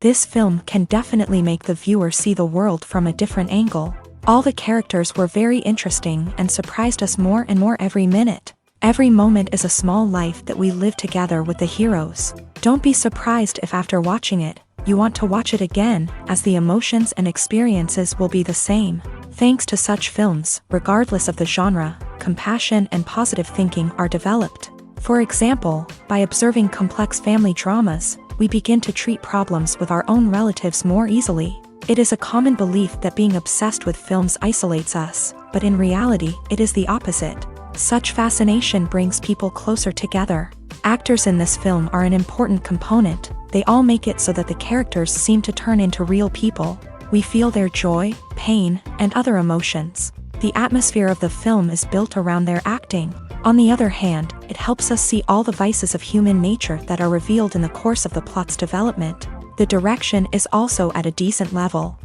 This film can definitely make the viewer see the world from a different angle. All the characters were very interesting and surprised us more and more every minute. Every moment is a small life that we live together with the heroes. Don't be surprised if after watching it, you want to watch it again, as the emotions and experiences will be the same. Thanks to such films, regardless of the genre, compassion and positive thinking are developed. For example, by observing complex family dramas, we begin to treat problems with our own relatives more easily. It is a common belief that being obsessed with films isolates us, but in reality, it is the opposite. Such fascination brings people closer together. Actors in this film are an important component. They all make it so that the characters seem to turn into real people. We feel their joy, pain, and other emotions. The atmosphere of the film is built around their acting. On the other hand, it helps us see all the vices of human nature that are revealed in the course of the plot's development. The direction is also at a decent level.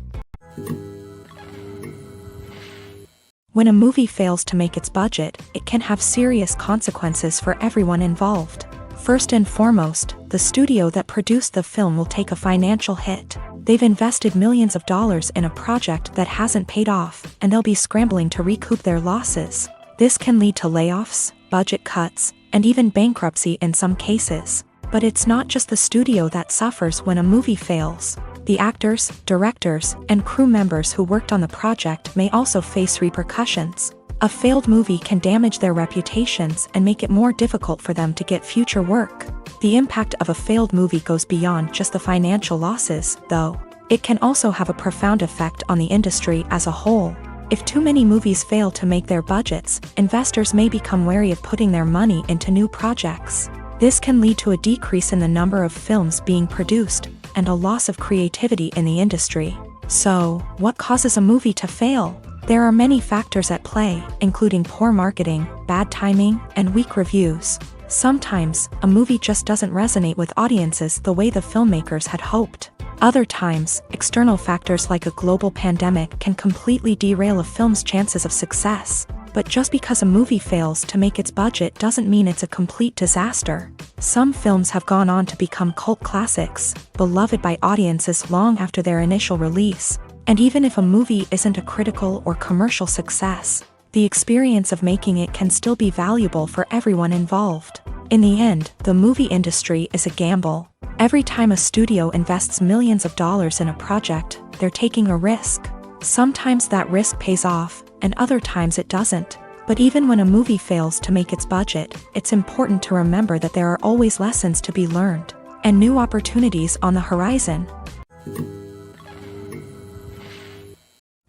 When a movie fails to make its budget, it can have serious consequences for everyone involved. First and foremost, the studio that produced the film will take a financial hit. They've invested millions of dollars in a project that hasn't paid off, and they'll be scrambling to recoup their losses. This can lead to layoffs, budget cuts, and even bankruptcy in some cases. But it's not just the studio that suffers when a movie fails. The actors, directors, and crew members who worked on the project may also face repercussions. A failed movie can damage their reputations and make it more difficult for them to get future work. The impact of a failed movie goes beyond just the financial losses, though. It can also have a profound effect on the industry as a whole. If too many movies fail to make their budgets, investors may become wary of putting their money into new projects. This can lead to a decrease in the number of films being produced, and a loss of creativity in the industry. So, what causes a movie to fail? There are many factors at play, including poor marketing, bad timing, and weak reviews. Sometimes, a movie just doesn't resonate with audiences the way the filmmakers had hoped. Other times, external factors like a global pandemic can completely derail a film's chances of success. But just because a movie fails to make its budget doesn't mean it's a complete disaster. Some films have gone on to become cult classics, beloved by audiences long after their initial release. And even if a movie isn't a critical or commercial success, the experience of making it can still be valuable for everyone involved. In the end, the movie industry is a gamble. Every time a studio invests millions of dollars in a project, they're taking a risk. Sometimes that risk pays off, and other times it doesn't. But even when a movie fails to make its budget, it's important to remember that there are always lessons to be learned, and new opportunities on the horizon.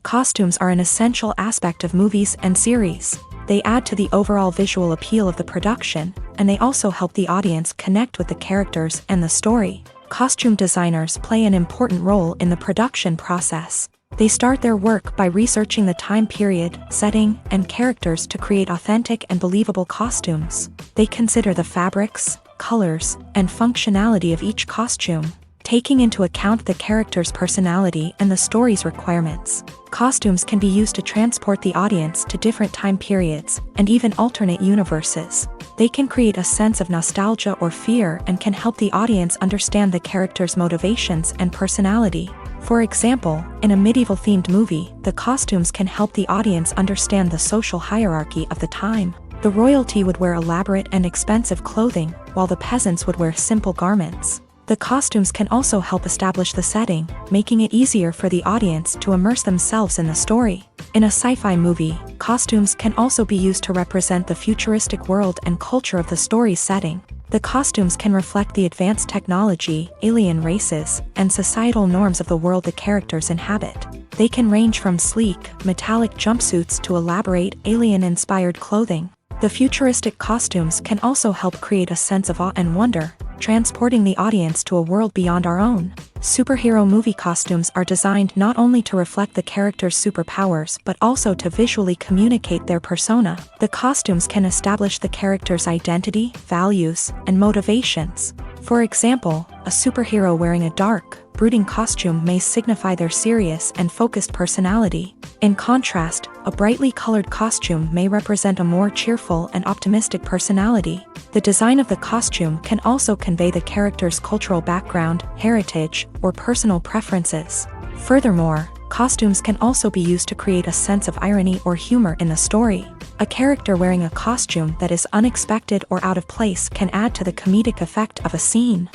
Costumes are an essential aspect of movies and series. They add to the overall visual appeal of the production, and they also help the audience connect with the characters and the story. Costume designers play an important role in the production process. They start their work by researching the time period, setting, and characters to create authentic and believable costumes. They consider the fabrics, colors, and functionality of each costume, taking into account the character's personality and the story's requirements. Costumes can be used to transport the audience to different time periods and even alternate universes. They can create a sense of nostalgia or fear and can help the audience understand the character's motivations and personality. For example, in a medieval-themed movie, the costumes can help the audience understand the social hierarchy of the time. The royalty would wear elaborate and expensive clothing, while the peasants would wear simple garments. The costumes can also help establish the setting, making it easier for the audience to immerse themselves in the story. In a sci-fi movie, costumes can also be used to represent the futuristic world and culture of the story's setting. The costumes can reflect the advanced technology, alien races, and societal norms of the world the characters inhabit. They can range from sleek, metallic jumpsuits to elaborate, alien-inspired clothing. The futuristic costumes can also help create a sense of awe and wonder, transporting the audience to a world beyond our own. Superhero movie costumes are designed not only to reflect the character's superpowers but also to visually communicate their persona. The costumes can establish the character's identity, values, and motivations. For example, a superhero wearing a dark, brooding costume may signify their serious and focused personality. In contrast, a brightly colored costume may represent a more cheerful and optimistic personality. The design of the costume can also convey the character's cultural background, heritage, or personal preferences. Furthermore, costumes can also be used to create a sense of irony or humor in the story. A character wearing a costume that is unexpected or out of place can add to the comedic effect of a scene.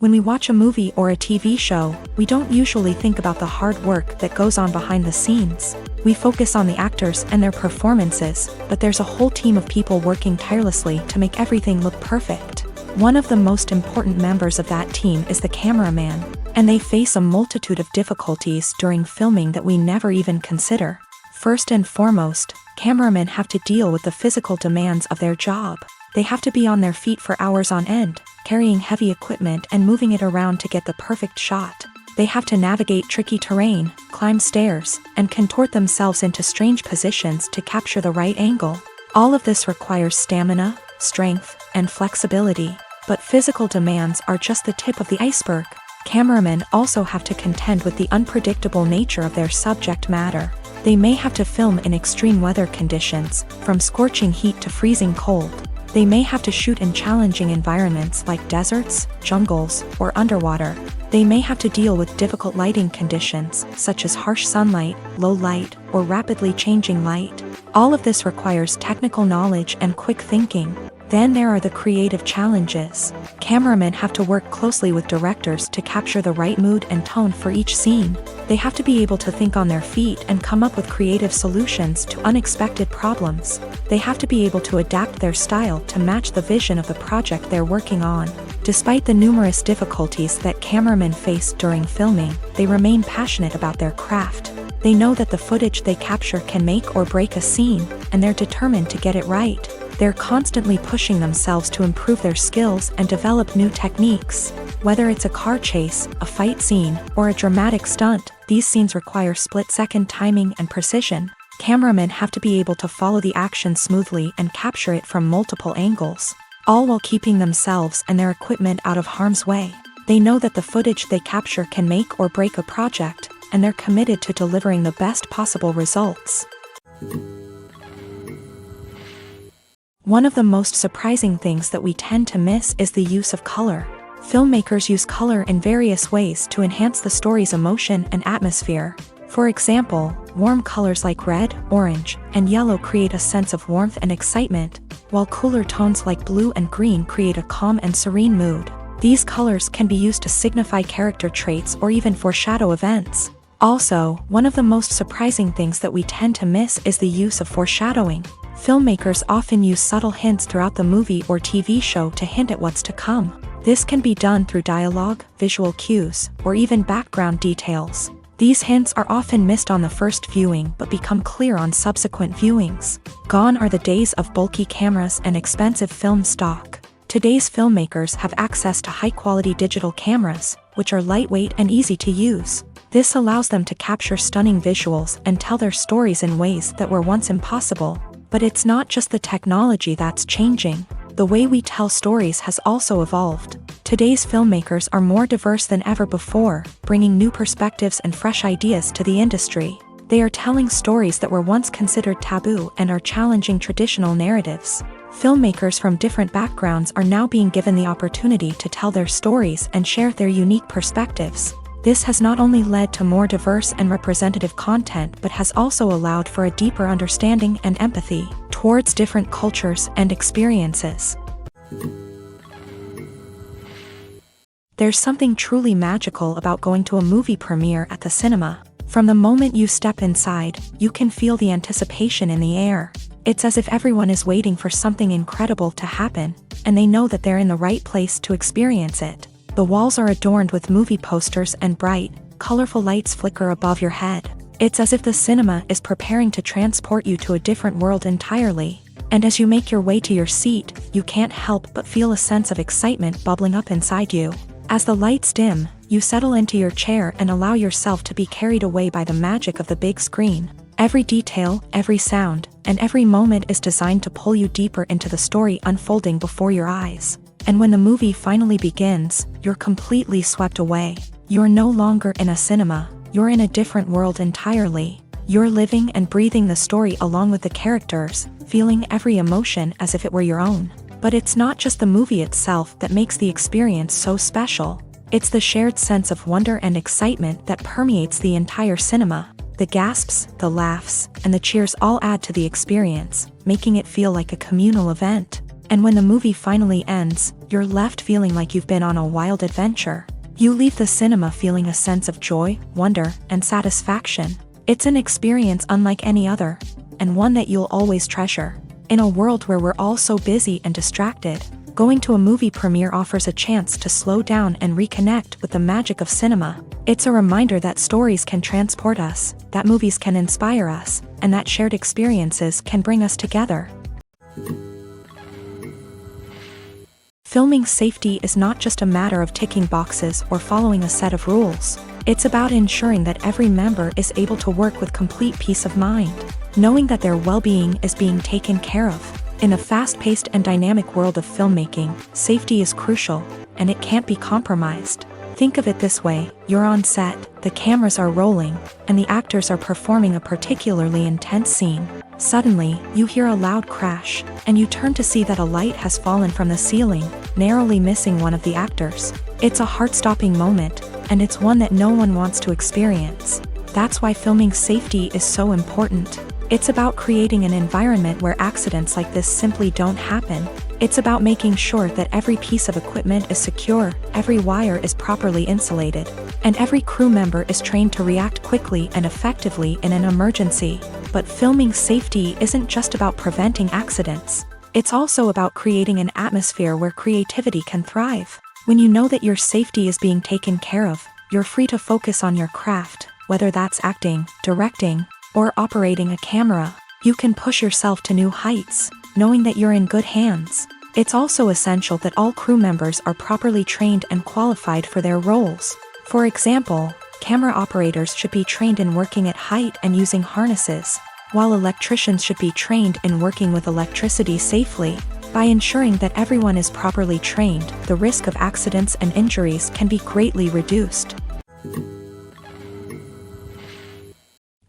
When we watch a movie or a TV show, we don't usually think about the hard work that goes on behind the scenes. We focus on the actors and their performances, but there's a whole team of people working tirelessly to make everything look perfect. One of the most important members of that team is the cameraman, and they face a multitude of difficulties during filming that we never even consider. First and foremost, cameramen have to deal with the physical demands of their job. They have to be on their feet for hours on end, carrying heavy equipment and moving it around to get the perfect shot. They have to navigate tricky terrain, climb stairs, and contort themselves into strange positions to capture the right angle. All of this requires stamina, strength, and flexibility. But physical demands are just the tip of the iceberg. Cameramen also have to contend with the unpredictable nature of their subject matter. They may have to film in extreme weather conditions, from scorching heat to freezing cold. They may have to shoot in challenging environments like deserts, jungles, or underwater. They may have to deal with difficult lighting conditions, such as harsh sunlight, low light, or rapidly changing light. All of this requires technical knowledge and quick thinking. Then there are the creative challenges. Cameramen have to work closely with directors to capture the right mood and tone for each scene. They have to be able to think on their feet and come up with creative solutions to unexpected problems. They have to be able to adapt their style to match the vision of the project they're working on. Despite the numerous difficulties that cameramen face during filming, they remain passionate about their craft. They know that the footage they capture can make or break a scene, and they're determined to get it right. They're constantly pushing themselves to improve their skills and develop new techniques. Whether it's a car chase, a fight scene, or a dramatic stunt, these scenes require split-second timing and precision. Cameramen have to be able to follow the action smoothly and capture it from multiple angles, all while keeping themselves and their equipment out of harm's way. They know that the footage they capture can make or break a project, and they're committed to delivering the best possible results. One of the most surprising things that we tend to miss is the use of color. Filmmakers use color in various ways to enhance the story's emotion and atmosphere. For example, warm colors like red, orange, and yellow create a sense of warmth and excitement, while cooler tones like blue and green create a calm and serene mood. These colors can be used to signify character traits or even foreshadow events. Also, one of the most surprising things that we tend to miss is the use of foreshadowing. Filmmakers often use subtle hints throughout the movie or TV show to hint at what's to come. This can be done through dialogue, visual cues, or even background details. These hints are often missed on the first viewing but become clear on subsequent viewings. Gone are the days of bulky cameras and expensive film stock. Today's filmmakers have access to high-quality digital cameras, which are lightweight and easy to use. This allows them to capture stunning visuals and tell their stories in ways that were once impossible. But it's not just the technology that's changing. The way we tell stories has also evolved. Today's filmmakers are more diverse than ever before, bringing new perspectives and fresh ideas to the industry. They are telling stories that were once considered taboo and are challenging traditional narratives. Filmmakers from different backgrounds are now being given the opportunity to tell their stories and share their unique perspectives. This has not only led to more diverse and representative content but has also allowed for a deeper understanding and empathy towards different cultures and experiences. There's something truly magical about going to a movie premiere at the cinema. From the moment you step inside, you can feel the anticipation in the air. It's as if everyone is waiting for something incredible to happen, and they know that they're in the right place to experience it. The walls are adorned with movie posters and bright, colorful lights flicker above your head. It's as if the cinema is preparing to transport you to a different world entirely. And as you make your way to your seat, you can't help but feel a sense of excitement bubbling up inside you. As the lights dim, you settle into your chair and allow yourself to be carried away by the magic of the big screen. Every detail, every sound, and every moment is designed to pull you deeper into the story unfolding before your eyes. And when the movie finally begins, you're completely swept away. You're no longer in a cinema, you're in a different world entirely. You're living and breathing the story along with the characters, feeling every emotion as if it were your own. But it's not just the movie itself that makes the experience so special. It's the shared sense of wonder and excitement that permeates the entire cinema. The gasps, the laughs, and the cheers all add to the experience, making it feel like a communal event. And when the movie finally ends, you're left feeling like you've been on a wild adventure. You leave the cinema feeling a sense of joy, wonder, and satisfaction. It's an experience unlike any other, and one that you'll always treasure. In a world where we're all so busy and distracted, going to a movie premiere offers a chance to slow down and reconnect with the magic of cinema. It's a reminder that stories can transport us, that movies can inspire us, and that shared experiences can bring us together. Filming safety is not just a matter of ticking boxes or following a set of rules. It's about ensuring that every member is able to work with complete peace of mind, knowing that their well-being is being taken care of. In a fast-paced and dynamic world of filmmaking, safety is crucial, and it can't be compromised. Think of it this way: you're on set, the cameras are rolling, and the actors are performing a particularly intense scene. Suddenly, you hear a loud crash, and you turn to see that a light has fallen from the ceiling, narrowly missing one of the actors. It's a heart-stopping moment, and it's one that no one wants to experience. That's why filming safety is so important. It's about creating an environment where accidents like this simply don't happen. It's about making sure that every piece of equipment is secure, every wire is properly insulated, and every crew member is trained to react quickly and effectively in an emergency. But filming safety isn't just about preventing accidents. It's also about creating an atmosphere where creativity can thrive. When you know that your safety is being taken care of, you're free to focus on your craft, whether that's acting, directing, or operating a camera. You can push yourself to new heights, knowing that you're in good hands. It's also essential that all crew members are properly trained and qualified for their roles. For example, camera operators should be trained in working at height and using harnesses, while electricians should be trained in working with electricity safely. By ensuring that everyone is properly trained, the risk of accidents and injuries can be greatly reduced.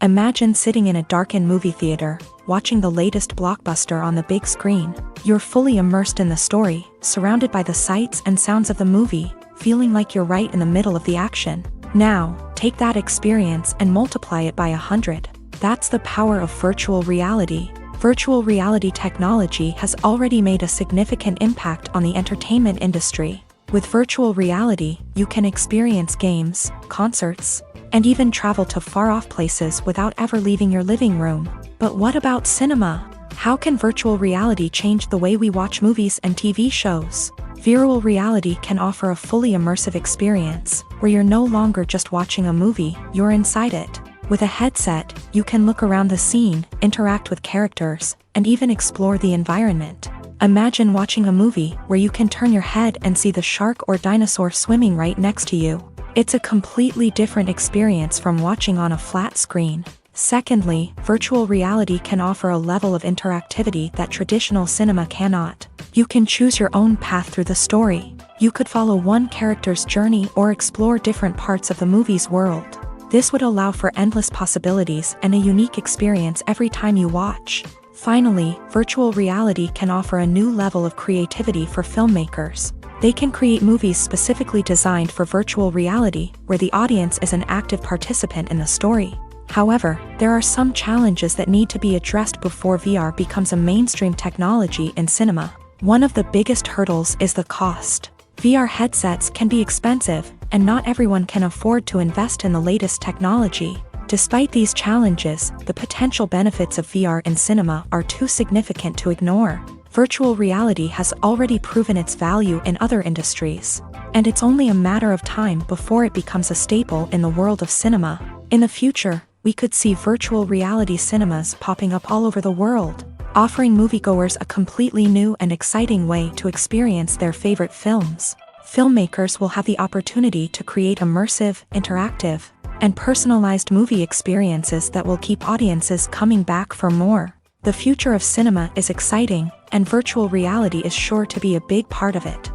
Imagine sitting in a darkened movie theater, watching the latest blockbuster on the big screen. You're fully immersed in the story, surrounded by the sights and sounds of the movie, feeling like you're right in the middle of the action. Now, take that experience and multiply it by 100. That's the power of virtual reality. Virtual reality technology has already made a significant impact on the entertainment industry. With virtual reality, you can experience games, concerts, and even travel to far-off places without ever leaving your living room. But what about cinema? How can virtual reality change the way we watch movies and TV shows? Virtual reality can offer a fully immersive experience, where you're no longer just watching a movie, you're inside it. With a headset, you can look around the scene, interact with characters, and even explore the environment. Imagine watching a movie where you can turn your head and see the shark or dinosaur swimming right next to you. It's a completely different experience from watching on a flat screen. Secondly, virtual reality can offer a level of interactivity that traditional cinema cannot. You can choose your own path through the story. You could follow one character's journey or explore different parts of the movie's world. This would allow for endless possibilities and a unique experience every time you watch. Finally, virtual reality can offer a new level of creativity for filmmakers. They can create movies specifically designed for virtual reality, where the audience is an active participant in the story. However, there are some challenges that need to be addressed before VR becomes a mainstream technology in cinema. One of the biggest hurdles is the cost. VR headsets can be expensive, and not everyone can afford to invest in the latest technology. Despite these challenges, the potential benefits of VR in cinema are too significant to ignore. Virtual reality has already proven its value in other industries, and it's only a matter of time before it becomes a staple in the world of cinema. In the future, we could see virtual reality cinemas popping up all over the world, offering moviegoers a completely new and exciting way to experience their favorite films. Filmmakers will have the opportunity to create immersive, interactive, and personalized movie experiences that will keep audiences coming back for more. The future of cinema is exciting, and virtual reality is sure to be a big part of it.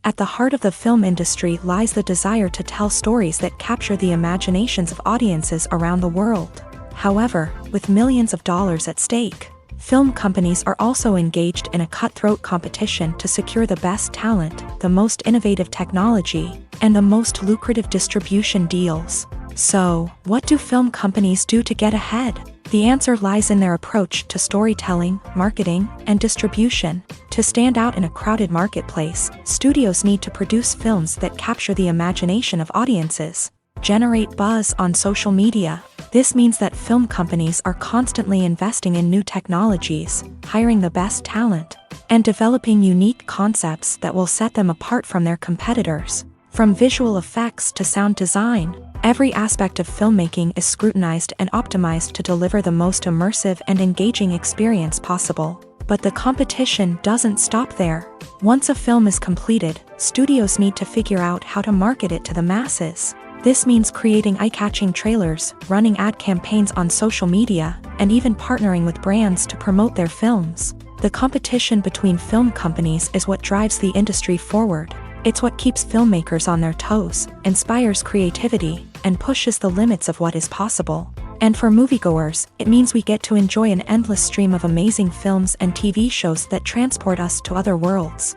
At the heart of the film industry lies the desire to tell stories that capture the imaginations of audiences around the world. However, with millions of dollars at stake, film companies are also engaged in a cutthroat competition to secure the best talent, the most innovative technology, and the most lucrative distribution deals. So, what do film companies do to get ahead? The answer lies in their approach to storytelling, marketing, and distribution. To stand out in a crowded marketplace, studios need to produce films that capture the imagination of audiences, generate buzz on social media. This means that film companies are constantly investing in new technologies, hiring the best talent, and developing unique concepts that will set them apart from their competitors. From visual effects to sound design, every aspect of filmmaking is scrutinized and optimized to deliver the most immersive and engaging experience possible. But the competition doesn't stop there. Once a film is completed, studios need to figure out how to market it to the masses. This means creating eye-catching trailers, running ad campaigns on social media, and even partnering with brands to promote their films. The competition between film companies is what drives the industry forward. It's what keeps filmmakers on their toes, inspires creativity, and pushes the limits of what is possible. And for moviegoers, it means we get to enjoy an endless stream of amazing films and TV shows that transport us to other worlds.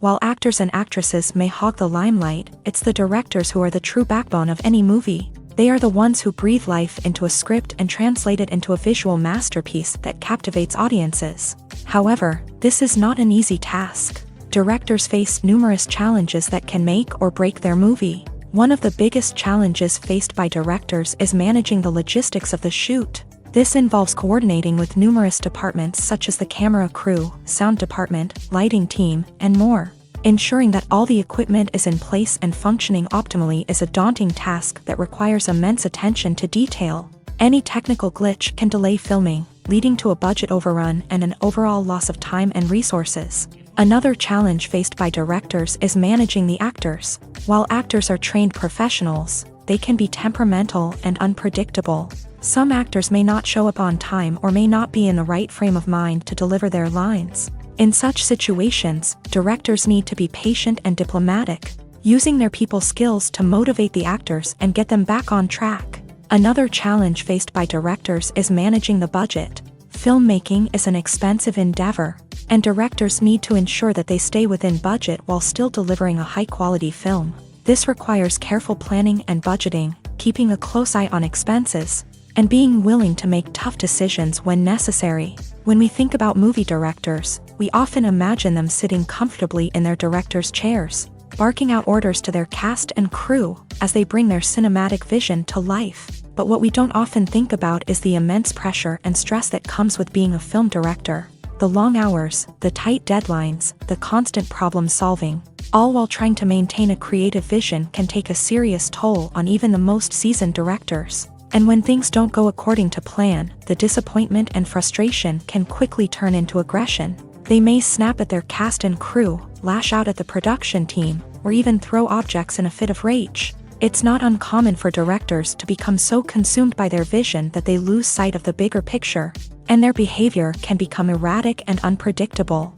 While actors and actresses may hog the limelight, it's the directors who are the true backbone of any movie. They are the ones who breathe life into a script and translate it into a visual masterpiece that captivates audiences. However, this is not an easy task. Directors face numerous challenges that can make or break their movie. One of the biggest challenges faced by directors is managing the logistics of the shoot. This involves coordinating with numerous departments such as the camera crew, sound department, lighting team, and more. Ensuring that all the equipment is in place and functioning optimally is a daunting task that requires immense attention to detail. Any technical glitch can delay filming, leading to a budget overrun and an overall loss of time and resources. Another challenge faced by directors is managing the actors. While actors are trained professionals, they can be temperamental and unpredictable. Some actors may not show up on time or may not be in the right frame of mind to deliver their lines. In such situations, directors need to be patient and diplomatic, using their people skills to motivate the actors and get them back on track. Another challenge faced by directors is managing the budget. Filmmaking is an expensive endeavor, and directors need to ensure that they stay within budget while still delivering a high-quality film. This requires careful planning and budgeting, keeping a close eye on expenses, and being willing to make tough decisions when necessary. When we think about movie directors, we often imagine them sitting comfortably in their director's chairs, barking out orders to their cast and crew as they bring their cinematic vision to life. But what we don't often think about is the immense pressure and stress that comes with being a film director. The long hours, the tight deadlines, the constant problem solving, all while trying to maintain a creative vision can take a serious toll on even the most seasoned directors. And when things don't go according to plan, the disappointment and frustration can quickly turn into aggression. They may snap at their cast and crew, lash out at the production team, or even throw objects in a fit of rage. It's not uncommon for directors to become so consumed by their vision that they lose sight of the bigger picture, and their behavior can become erratic and unpredictable.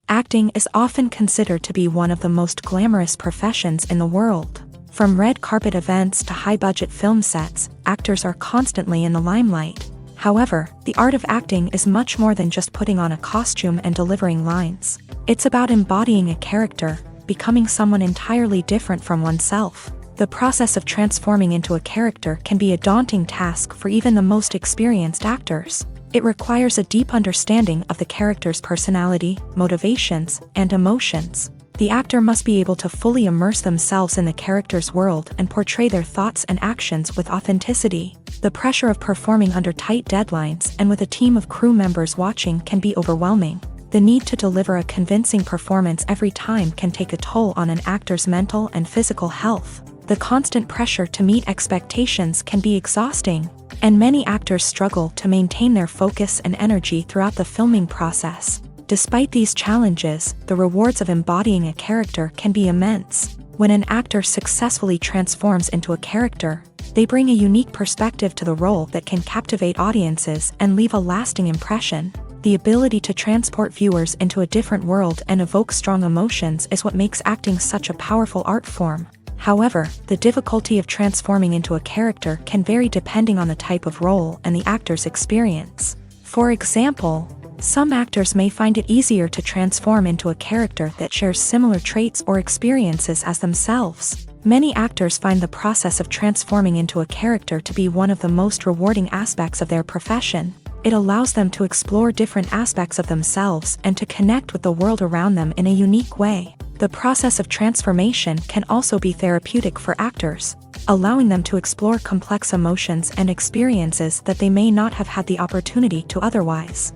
Acting is often considered to be one of the most glamorous professions in the world. From red carpet events to high-budget film sets, actors are constantly in the limelight. However, the art of acting is much more than just putting on a costume and delivering lines. It's about embodying a character, becoming someone entirely different from oneself. The process of transforming into a character can be a daunting task for even the most experienced actors. It requires a deep understanding of the character's personality, motivations, and emotions. The actor must be able to fully immerse themselves in the character's world and portray their thoughts and actions with authenticity. The pressure of performing under tight deadlines and with a team of crew members watching can be overwhelming. The need to deliver a convincing performance every time can take a toll on an actor's mental and physical health. The constant pressure to meet expectations can be exhausting, and many actors struggle to maintain their focus and energy throughout the filming process. Despite these challenges, the rewards of embodying a character can be immense. When an actor successfully transforms into a character, they bring a unique perspective to the role that can captivate audiences and leave a lasting impression. The ability to transport viewers into a different world and evoke strong emotions is what makes acting such a powerful art form. However, the difficulty of transforming into a character can vary depending on the type of role and the actor's experience. For example, some actors may find it easier to transform into a character that shares similar traits or experiences as themselves. Many actors find the process of transforming into a character to be one of the most rewarding aspects of their profession. It allows them to explore different aspects of themselves and to connect with the world around them in a unique way. The process of transformation can also be therapeutic for actors, allowing them to explore complex emotions and experiences that they may not have had the opportunity to otherwise.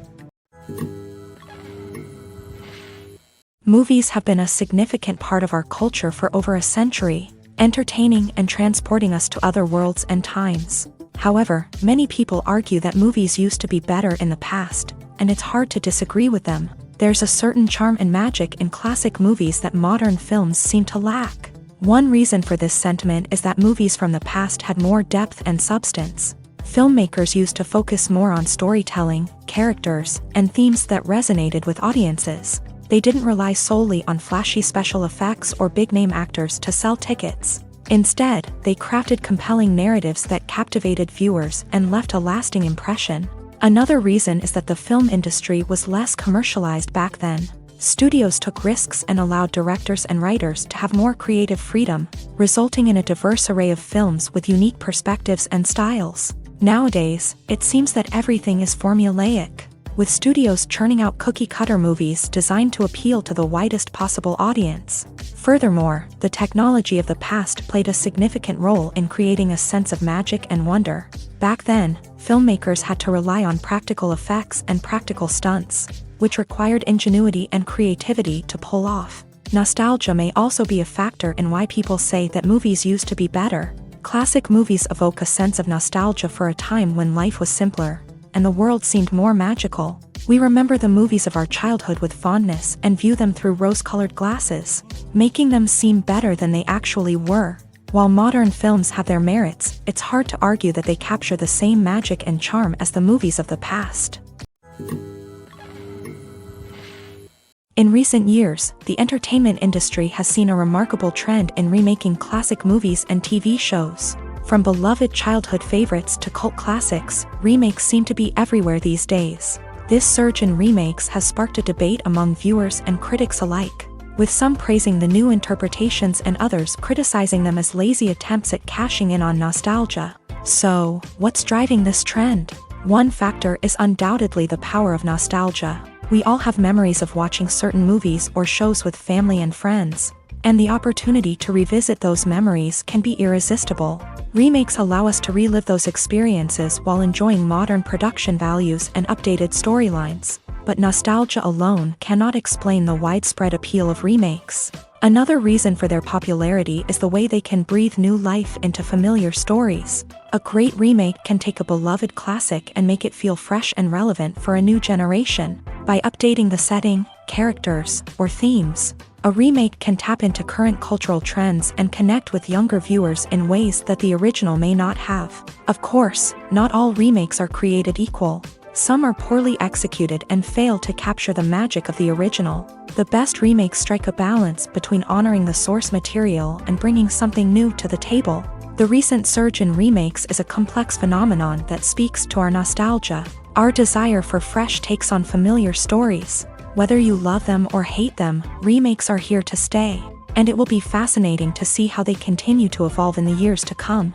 Movies have been a significant part of our culture for over a century, entertaining and transporting us to other worlds and times. However, many people argue that movies used to be better in the past, and it's hard to disagree with them. There's a certain charm and magic in classic movies that modern films seem to lack. One reason for this sentiment is that movies from the past had more depth and substance. Filmmakers used to focus more on storytelling, characters, and themes that resonated with audiences. They didn't rely solely on flashy special effects or big-name actors to sell tickets. Instead, they crafted compelling narratives that captivated viewers and left a lasting impression. Another reason is that the film industry was less commercialized back then. Studios took risks and allowed directors and writers to have more creative freedom, resulting in a diverse array of films with unique perspectives and styles. Nowadays, it seems that everything is formulaic, with studios churning out cookie-cutter movies designed to appeal to the widest possible audience. Furthermore, the technology of the past played a significant role in creating a sense of magic and wonder. Back then, filmmakers had to rely on practical effects and practical stunts, which required ingenuity and creativity to pull off. Nostalgia may also be a factor in why people say that movies used to be better. Classic movies evoke a sense of nostalgia for a time when life was simpler, and the world seemed more magical. We remember the movies of our childhood with fondness and view them through rose-colored glasses, making them seem better than they actually were. While modern films have their merits, it's hard to argue that they capture the same magic and charm as the movies of the past. In recent years, the entertainment industry has seen a remarkable trend in remaking classic movies and TV shows. From beloved childhood favorites to cult classics, remakes seem to be everywhere these days. This surge in remakes has sparked a debate among viewers and critics alike, with some praising the new interpretations and others criticizing them as lazy attempts at cashing in on nostalgia. So, what's driving this trend? One factor is undoubtedly the power of nostalgia. We all have memories of watching certain movies or shows with family and friends, and the opportunity to revisit those memories can be irresistible. Remakes allow us to relive those experiences while enjoying modern production values and updated storylines. But nostalgia alone cannot explain the widespread appeal of remakes. Another reason for their popularity is the way they can breathe new life into familiar stories. A great remake can take a beloved classic and make it feel fresh and relevant for a new generation. By updating the setting, characters, or themes, a remake can tap into current cultural trends and connect with younger viewers in ways that the original may not have. Of course, not all remakes are created equal. Some are poorly executed and fail to capture the magic of the original. The best remakes strike a balance between honoring the source material and bringing something new to the table. The recent surge in remakes is a complex phenomenon that speaks to our nostalgia, our desire for fresh takes on familiar stories. Whether you love them or hate them, remakes are here to stay, and it will be fascinating to see how they continue to evolve in the years to come.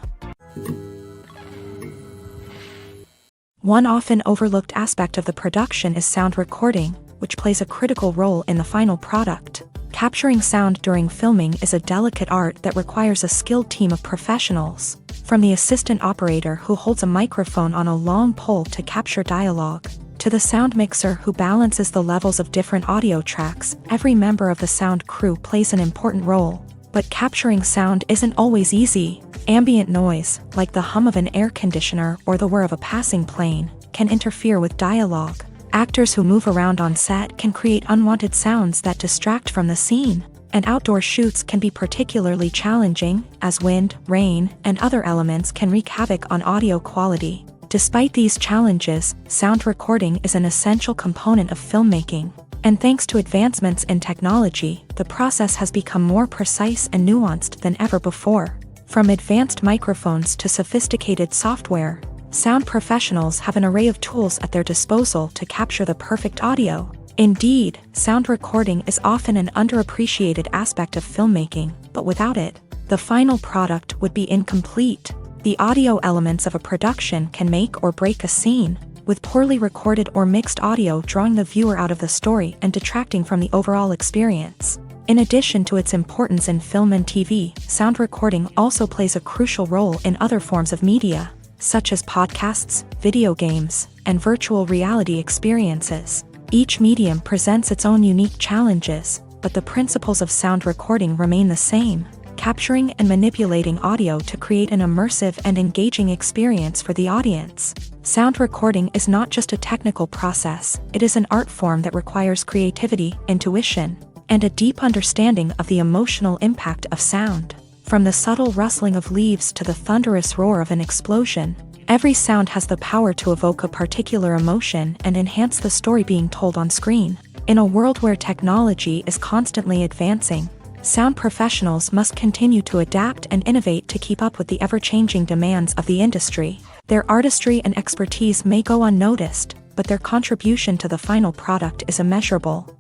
One often overlooked aspect of the production is sound recording, which plays a critical role in the final product. Capturing sound during filming is a delicate art that requires a skilled team of professionals, from the assistant operator who holds a microphone on a long pole to capture dialogue, to the sound mixer who balances the levels of different audio tracks. Every member of the sound crew plays an important role. But capturing sound isn't always easy. Ambient noise, like the hum of an air conditioner or the whir of a passing plane, can interfere with dialogue. Actors who move around on set can create unwanted sounds that distract from the scene. And outdoor shoots can be particularly challenging, as wind, rain, and other elements can wreak havoc on audio quality. Despite these challenges, sound recording is an essential component of filmmaking. And thanks to advancements in technology, the process has become more precise and nuanced than ever before. From advanced microphones to sophisticated software, sound professionals have an array of tools at their disposal to capture the perfect audio. Indeed, sound recording is often an underappreciated aspect of filmmaking, but without it, the final product would be incomplete. The audio elements of a production can make or break a scene, with poorly recorded or mixed audio drawing the viewer out of the story and detracting from the overall experience. In addition to its importance in film and TV, sound recording also plays a crucial role in other forms of media, such as podcasts, video games, and virtual reality experiences. Each medium presents its own unique challenges, but the principles of sound recording remain the same, capturing and manipulating audio to create an immersive and engaging experience for the audience. Sound recording is not just a technical process, it is an art form that requires creativity, intuition, and a deep understanding of the emotional impact of sound. From the subtle rustling of leaves to the thunderous roar of an explosion, every sound has the power to evoke a particular emotion and enhance the story being told on screen. In a world where technology is constantly advancing, sound professionals must continue to adapt and innovate to keep up with the ever-changing demands of the industry. Their artistry and expertise may go unnoticed, but their contribution to the final product is immeasurable.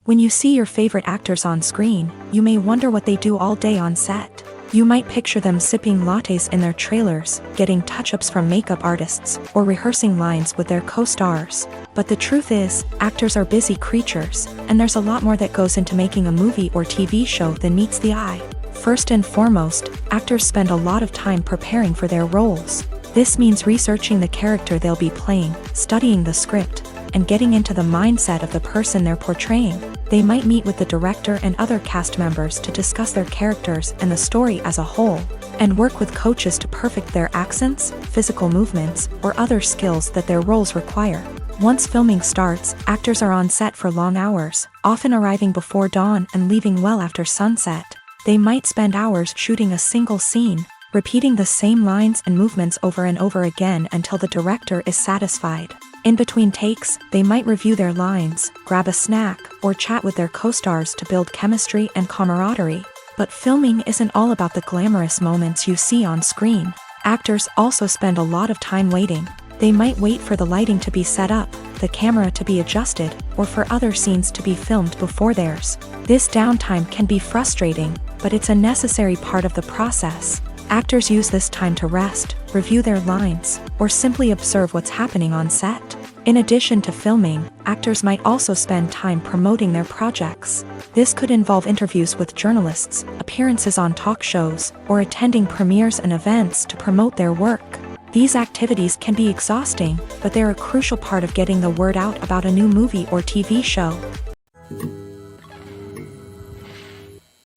When you see your favorite actors on screen, you may wonder what they do all day on set. You might picture them sipping lattes in their trailers, getting touch-ups from makeup artists, or rehearsing lines with their co-stars. But the truth is, actors are busy creatures, and there's a lot more that goes into making a movie or TV show than meets the eye. First and foremost, actors spend a lot of time preparing for their roles. This means researching the character they'll be playing, studying the script, and getting into the mindset of the person they're portraying. They might meet with the director and other cast members to discuss their characters and the story as a whole, and work with coaches to perfect their accents, physical movements, or other skills that their roles require. Once filming starts, actors are on set for long hours, often arriving before dawn and leaving well after sunset. They might spend hours shooting a single scene, repeating the same lines and movements over and over again until the director is satisfied. In between takes, they might review their lines, grab a snack, or chat with their co-stars to build chemistry and camaraderie. But filming isn't all about the glamorous moments you see on screen. Actors also spend a lot of time waiting. They might wait for the lighting to be set up, the camera to be adjusted, or for other scenes to be filmed before theirs. This downtime can be frustrating, but it's a necessary part of the process. Actors use this time to rest, review their lines, or simply observe what's happening on set. In addition to filming, actors might also spend time promoting their projects. This could involve interviews with journalists, appearances on talk shows, or attending premieres and events to promote their work. These activities can be exhausting, but they're a crucial part of getting the word out about a new movie or TV show.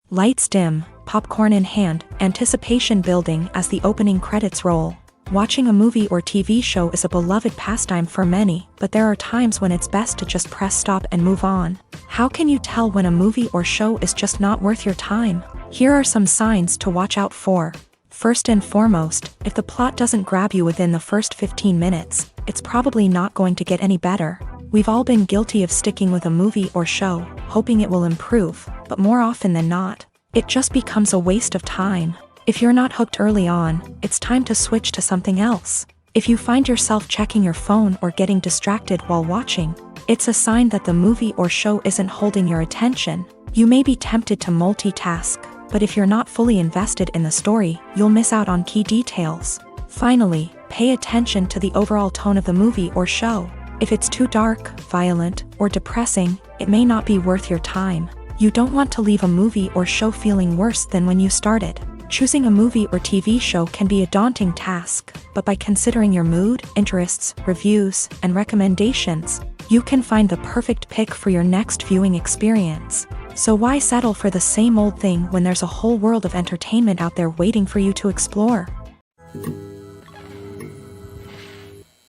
Lights dim, popcorn in hand, anticipation building as the opening credits roll. Watching a movie or TV show is a beloved pastime for many, but there are times when it's best to just press stop and move on. How can you tell when a movie or show is just not worth your time? Here are some signs to watch out for. First and foremost, if the plot doesn't grab you within the first 15 minutes, it's probably not going to get any better. We've all been guilty of sticking with a movie or show, hoping it will improve, but more often than not, it just becomes a waste of time. If you're not hooked early on, it's time to switch to something else. If you find yourself checking your phone or getting distracted while watching, it's a sign that the movie or show isn't holding your attention. You may be tempted to multitask, but if you're not fully invested in the story, you'll miss out on key details. Finally, pay attention to the overall tone of the movie or show. If it's too dark, violent, or depressing, it may not be worth your time. You don't want to leave a movie or show feeling worse than when you started. Choosing a movie or TV show can be a daunting task, but by considering your mood, interests, reviews, and recommendations, you can find the perfect pick for your next viewing experience. So why settle for the same old thing when there's a whole world of entertainment out there waiting for you to explore?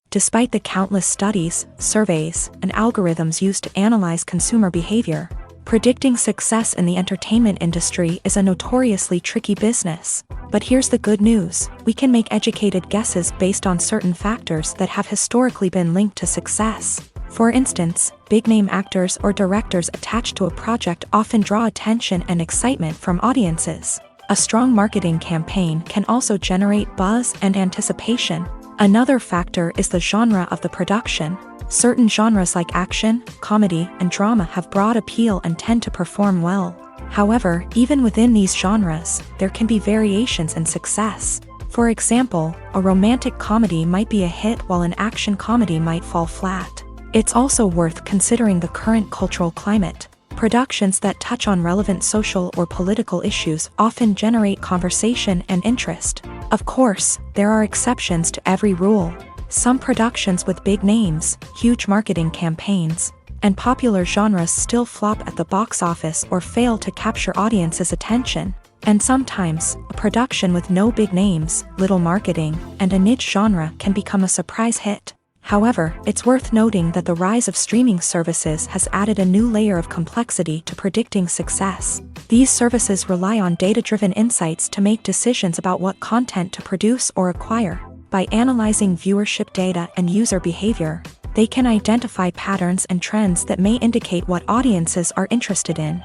Despite the countless studies, surveys, and algorithms used to analyze consumer behavior, Predicting success in the entertainment industry is a notoriously tricky business. But here's the good news: we can make educated guesses based on certain factors that have historically been linked to success. For instance, big-name actors or directors attached to a project often draw attention and excitement from audiences. A strong marketing campaign can also generate buzz and anticipation. Another factor is the genre of the production. Certain genres like action, comedy, and drama have broad appeal and tend to perform well. However, even within these genres, there can be variations in success. For example, a romantic comedy might be a hit while an action comedy might fall flat. It's also worth considering the current cultural climate. Productions that touch on relevant social or political issues often generate conversation and interest. Of course, there are exceptions to every rule. Some productions with big names, huge marketing campaigns, and popular genres still flop at the box office or fail to capture audiences' attention. And sometimes, a production with no big names, little marketing, and a niche genre can become a surprise hit. However, it's worth noting that the rise of streaming services has added a new layer of complexity to predicting success. These services rely on data-driven insights to make decisions about what content to produce or acquire. By analyzing viewership data and user behavior, they can identify patterns and trends that may indicate what audiences are interested in.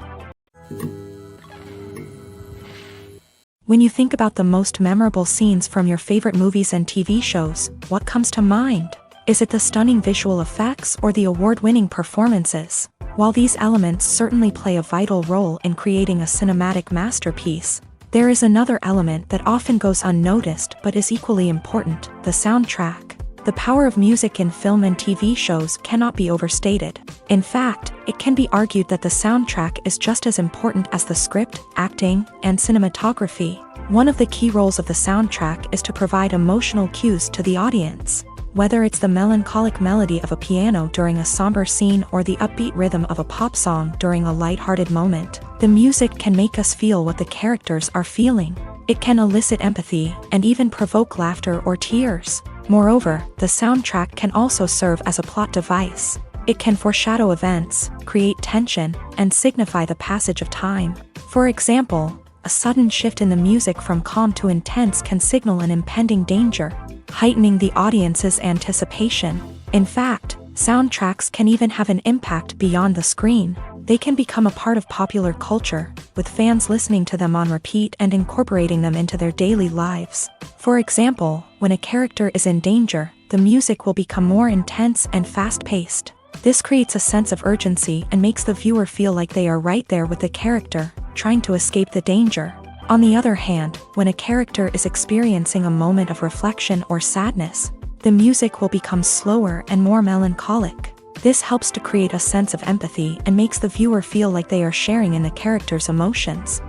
When you think about the most memorable scenes from your favorite movies and TV shows, what comes to mind? Is it the stunning visual effects or the award-winning performances? While these elements certainly play a vital role in creating a cinematic masterpiece, there is another element that often goes unnoticed but is equally important: the soundtrack. The power of music in film and TV shows cannot be overstated. In fact, it can be argued that the soundtrack is just as important as the script, acting, and cinematography. One of the key roles of the soundtrack is to provide emotional cues to the audience. Whether it's the melancholic melody of a piano during a somber scene or the upbeat rhythm of a pop song during a light-hearted moment, the music can make us feel what the characters are feeling. It can elicit empathy and even provoke laughter or tears. Moreover, the soundtrack can also serve as a plot device. It can foreshadow events, create tension, and signify the passage of time. For example, a sudden shift in the music from calm to intense can signal an impending danger, heightening the audience's anticipation. In fact, soundtracks can even have an impact beyond the screen. They can become a part of popular culture, with fans listening to them on repeat and incorporating them into their daily lives. For example, when a character is in danger, the music will become more intense and fast-paced. This creates a sense of urgency and makes the viewer feel like they are right there with the character, trying to escape the danger. On the other hand, when a character is experiencing a moment of reflection or sadness, the music will become slower and more melancholic. This helps to create a sense of empathy and makes the viewer feel like they are sharing in the character's emotions.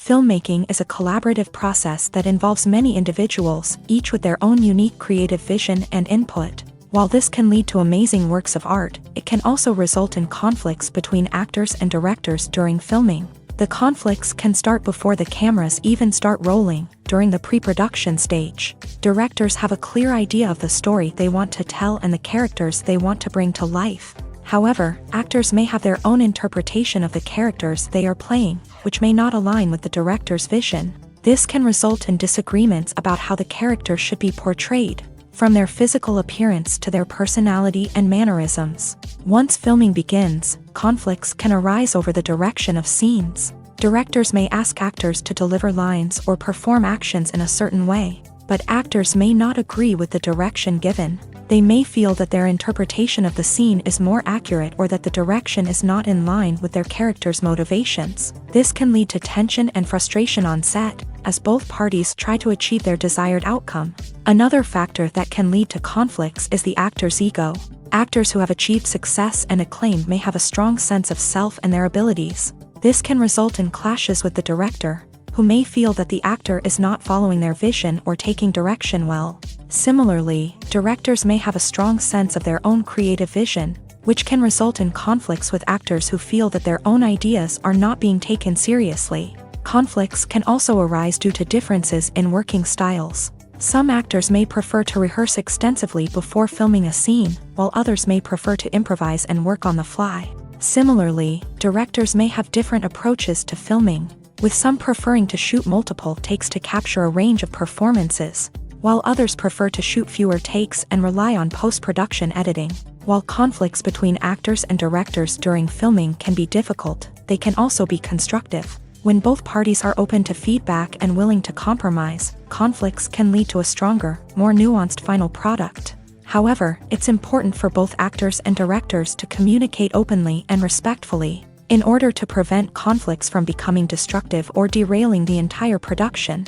Filmmaking is a collaborative process that involves many individuals, each with their own unique creative vision and input. While this can lead to amazing works of art, it can also result in conflicts between actors and directors during filming. The conflicts can start before the cameras even start rolling, during the pre-production stage. Directors have a clear idea of the story they want to tell and the characters they want to bring to life. However, actors may have their own interpretation of the characters they are playing, which may not align with the director's vision. This can result in disagreements about how the character should be portrayed, from their physical appearance to their personality and mannerisms. Once filming begins, conflicts can arise over the direction of scenes. Directors may ask actors to deliver lines or perform actions in a certain way, but actors may not agree with the direction given. They may feel that their interpretation of the scene is more accurate or that the direction is not in line with their character's motivations. This can lead to tension and frustration on set, as both parties try to achieve their desired outcome. Another factor that can lead to conflicts is the actor's ego. Actors who have achieved success and acclaim may have a strong sense of self and their abilities. This can result in clashes with the director, who may feel that the actor is not following their vision or taking direction well. Similarly, directors may have a strong sense of their own creative vision, which can result in conflicts with actors who feel that their own ideas are not being taken seriously. Conflicts can also arise due to differences in working styles. Some actors may prefer to rehearse extensively before filming a scene, while others may prefer to improvise and work on the fly. Similarly, directors may have different approaches to filming, with some preferring to shoot multiple takes to capture a range of performances, while others prefer to shoot fewer takes and rely on post-production editing. While conflicts between actors and directors during filming can be difficult, they can also be constructive. When both parties are open to feedback and willing to compromise, conflicts can lead to a stronger, more nuanced final product. However, it's important for both actors and directors to communicate openly and respectfully, in order to prevent conflicts from becoming destructive or derailing the entire production.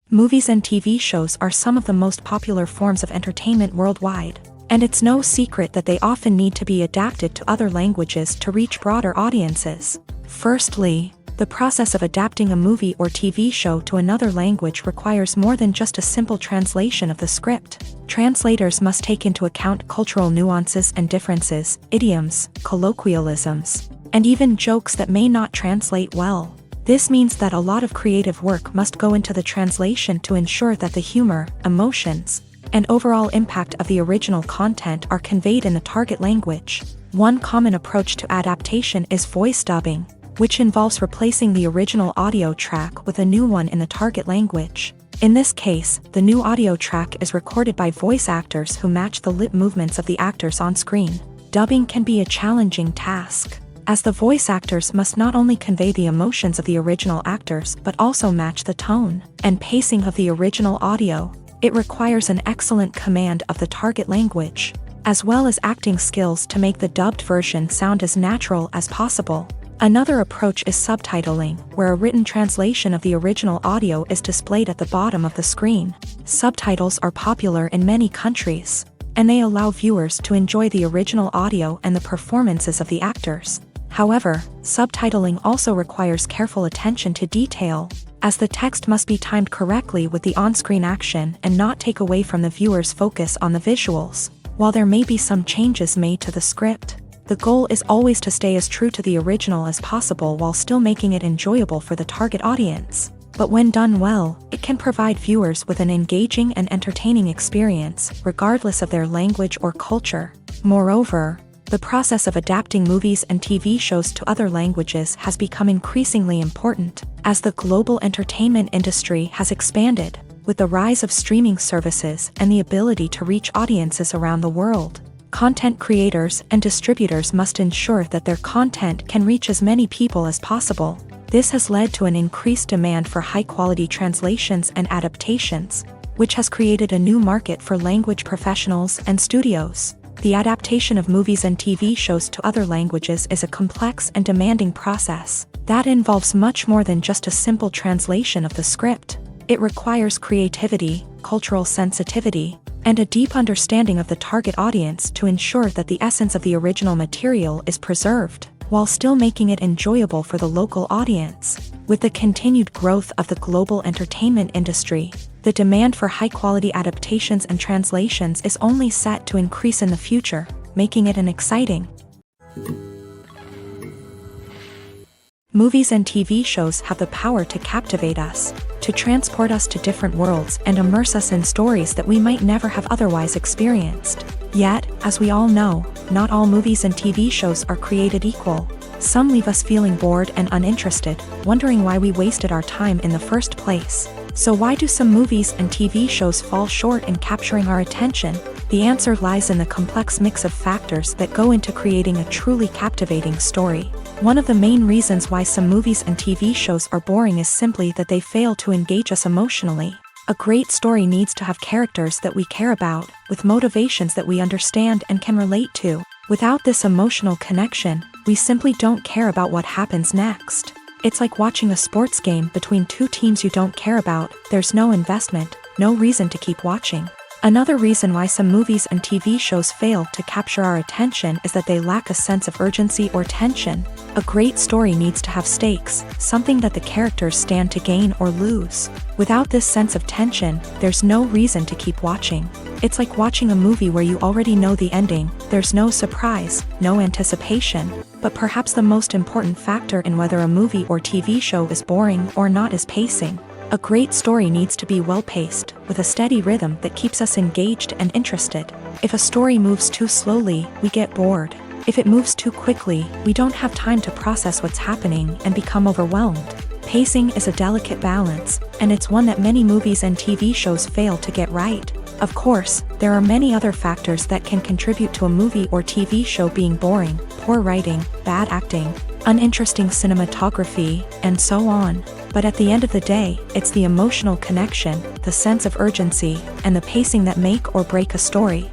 Movies and TV shows are some of the most popular forms of entertainment worldwide, and it's no secret that they often need to be adapted to other languages to reach broader audiences. Firstly, the process of adapting a movie or TV show to another language requires more than just a simple translation of the script. Translators must take into account cultural nuances and differences, idioms, colloquialisms, and even jokes that may not translate well. This means that a lot of creative work must go into the translation to ensure that the humor, emotions, and overall impact of the original content are conveyed in the target language. One common approach to adaptation is voice dubbing, which involves replacing the original audio track with a new one in the target language. In this case, the new audio track is recorded by voice actors who match the lip movements of the actors on screen. Dubbing can be a challenging task, as the voice actors must not only convey the emotions of the original actors but also match the tone and pacing of the original audio. It requires an excellent command of the target language, as well as acting skills to make the dubbed version sound as natural as possible. Another approach is subtitling, where a written translation of the original audio is displayed at the bottom of the screen. Subtitles are popular in many countries, and they allow viewers to enjoy the original audio and the performances of the actors. However, subtitling also requires careful attention to detail, as the text must be timed correctly with the on-screen action and not take away from the viewer's focus on the visuals. While there may be some changes made to the script, the goal is always to stay as true to the original as possible while still making it enjoyable for the target audience. But when done well, it can provide viewers with an engaging and entertaining experience, regardless of their language or culture. Moreover, the process of adapting movies and TV shows to other languages has become increasingly important, as the global entertainment industry has expanded, with the rise of streaming services and the ability to reach audiences around the world. Content creators and distributors must ensure that their content can reach as many people as possible. This has led to an increased demand for high-quality translations and adaptations, which has created a new market for language professionals and studios. The adaptation of movies and TV shows to other languages is a complex and demanding process that involves much more than just a simple translation of the script. It requires creativity, cultural sensitivity, and a deep understanding of the target audience to ensure that the essence of the original material is preserved, while still making it enjoyable for the local audience. With the continued growth of the global entertainment industry, the demand for high-quality adaptations and translations is only set to increase in the future, making it an exciting. Movies and TV shows have the power to captivate us, to transport us to different worlds and immerse us in stories that we might never have otherwise experienced. Yet, as we all know, not all movies and TV shows are created equal. Some leave us feeling bored and uninterested, wondering why we wasted our time in the first place. So why do some movies and TV shows fall short in capturing our attention? The answer lies in the complex mix of factors that go into creating a truly captivating story. One of the main reasons why some movies and TV shows are boring is simply that they fail to engage us emotionally. A great story needs to have characters that we care about, with motivations that we understand and can relate to. Without this emotional connection, we simply don't care about what happens next. It's like watching a sports game between two teams you don't care about. There's no investment, no reason to keep watching. Another reason why some movies and TV shows fail to capture our attention is that they lack a sense of urgency or tension. A great story needs to have stakes, something that the characters stand to gain or lose. Without this sense of tension, there's no reason to keep watching. It's like watching a movie where you already know the ending. There's no surprise, no anticipation. But perhaps the most important factor in whether a movie or TV show is boring or not is pacing. A great story needs to be well-paced, with a steady rhythm that keeps us engaged and interested. If a story moves too slowly, we get bored. If it moves too quickly, we don't have time to process what's happening and become overwhelmed. Pacing is a delicate balance, and it's one that many movies and TV shows fail to get right. Of course, there are many other factors that can contribute to a movie or TV show being boring: poor writing, bad acting, uninteresting cinematography, and so on. But at the end of the day, it's the emotional connection, the sense of urgency, and the pacing that make or break a story.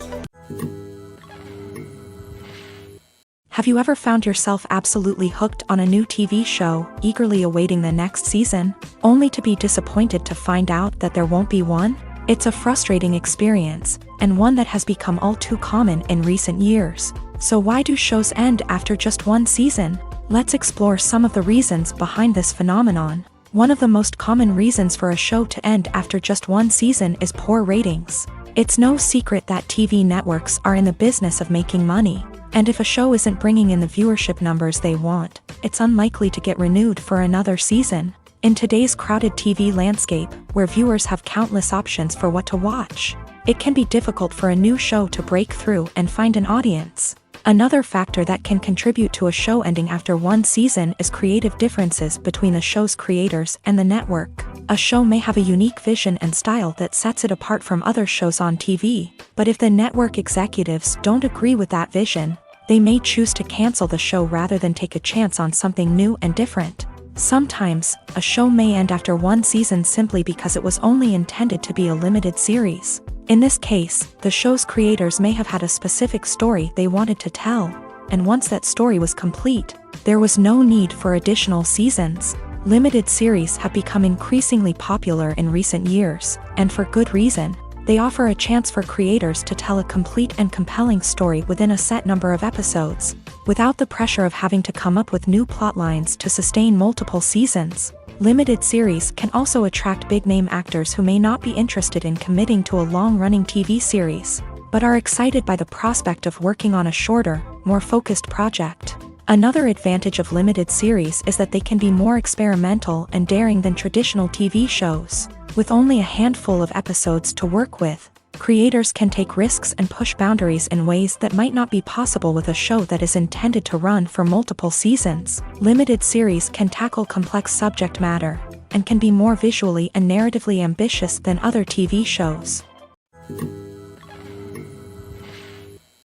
Have you ever found yourself absolutely hooked on a new TV show, eagerly awaiting the next season, only to be disappointed to find out that there won't be one? It's a frustrating experience, and one that has become all too common in recent years. So why do shows end after just one season? Let's explore some of the reasons behind this phenomenon. One of the most common reasons for a show to end after just one season is poor ratings. It's no secret that TV networks are in the business of making money. And if a show isn't bringing in the viewership numbers they want, it's unlikely to get renewed for another season. In today's crowded TV landscape, where viewers have countless options for what to watch, it can be difficult for a new show to break through and find an audience. Another factor that can contribute to a show ending after one season is creative differences between the show's creators and the network. A show may have a unique vision and style that sets it apart from other shows on TV, but if the network executives don't agree with that vision, they may choose to cancel the show rather than take a chance on something new and different. Sometimes, a show may end after one season simply because it was only intended to be a limited series. In this case, the show's creators may have had a specific story they wanted to tell, and once that story was complete, there was no need for additional seasons. Limited series have become increasingly popular in recent years, and for good reason. They offer a chance for creators to tell a complete and compelling story within a set number of episodes, without the pressure of having to come up with new plotlines to sustain multiple seasons. Limited series can also attract big-name actors who may not be interested in committing to a long-running TV series, but are excited by the prospect of working on a shorter, more focused project. Another advantage of limited series is that they can be more experimental and daring than traditional TV shows. With only a handful of episodes to work with, creators can take risks and push boundaries in ways that might not be possible with a show that is intended to run for multiple seasons. Limited series can tackle complex subject matter, and can be more visually and narratively ambitious than other TV shows.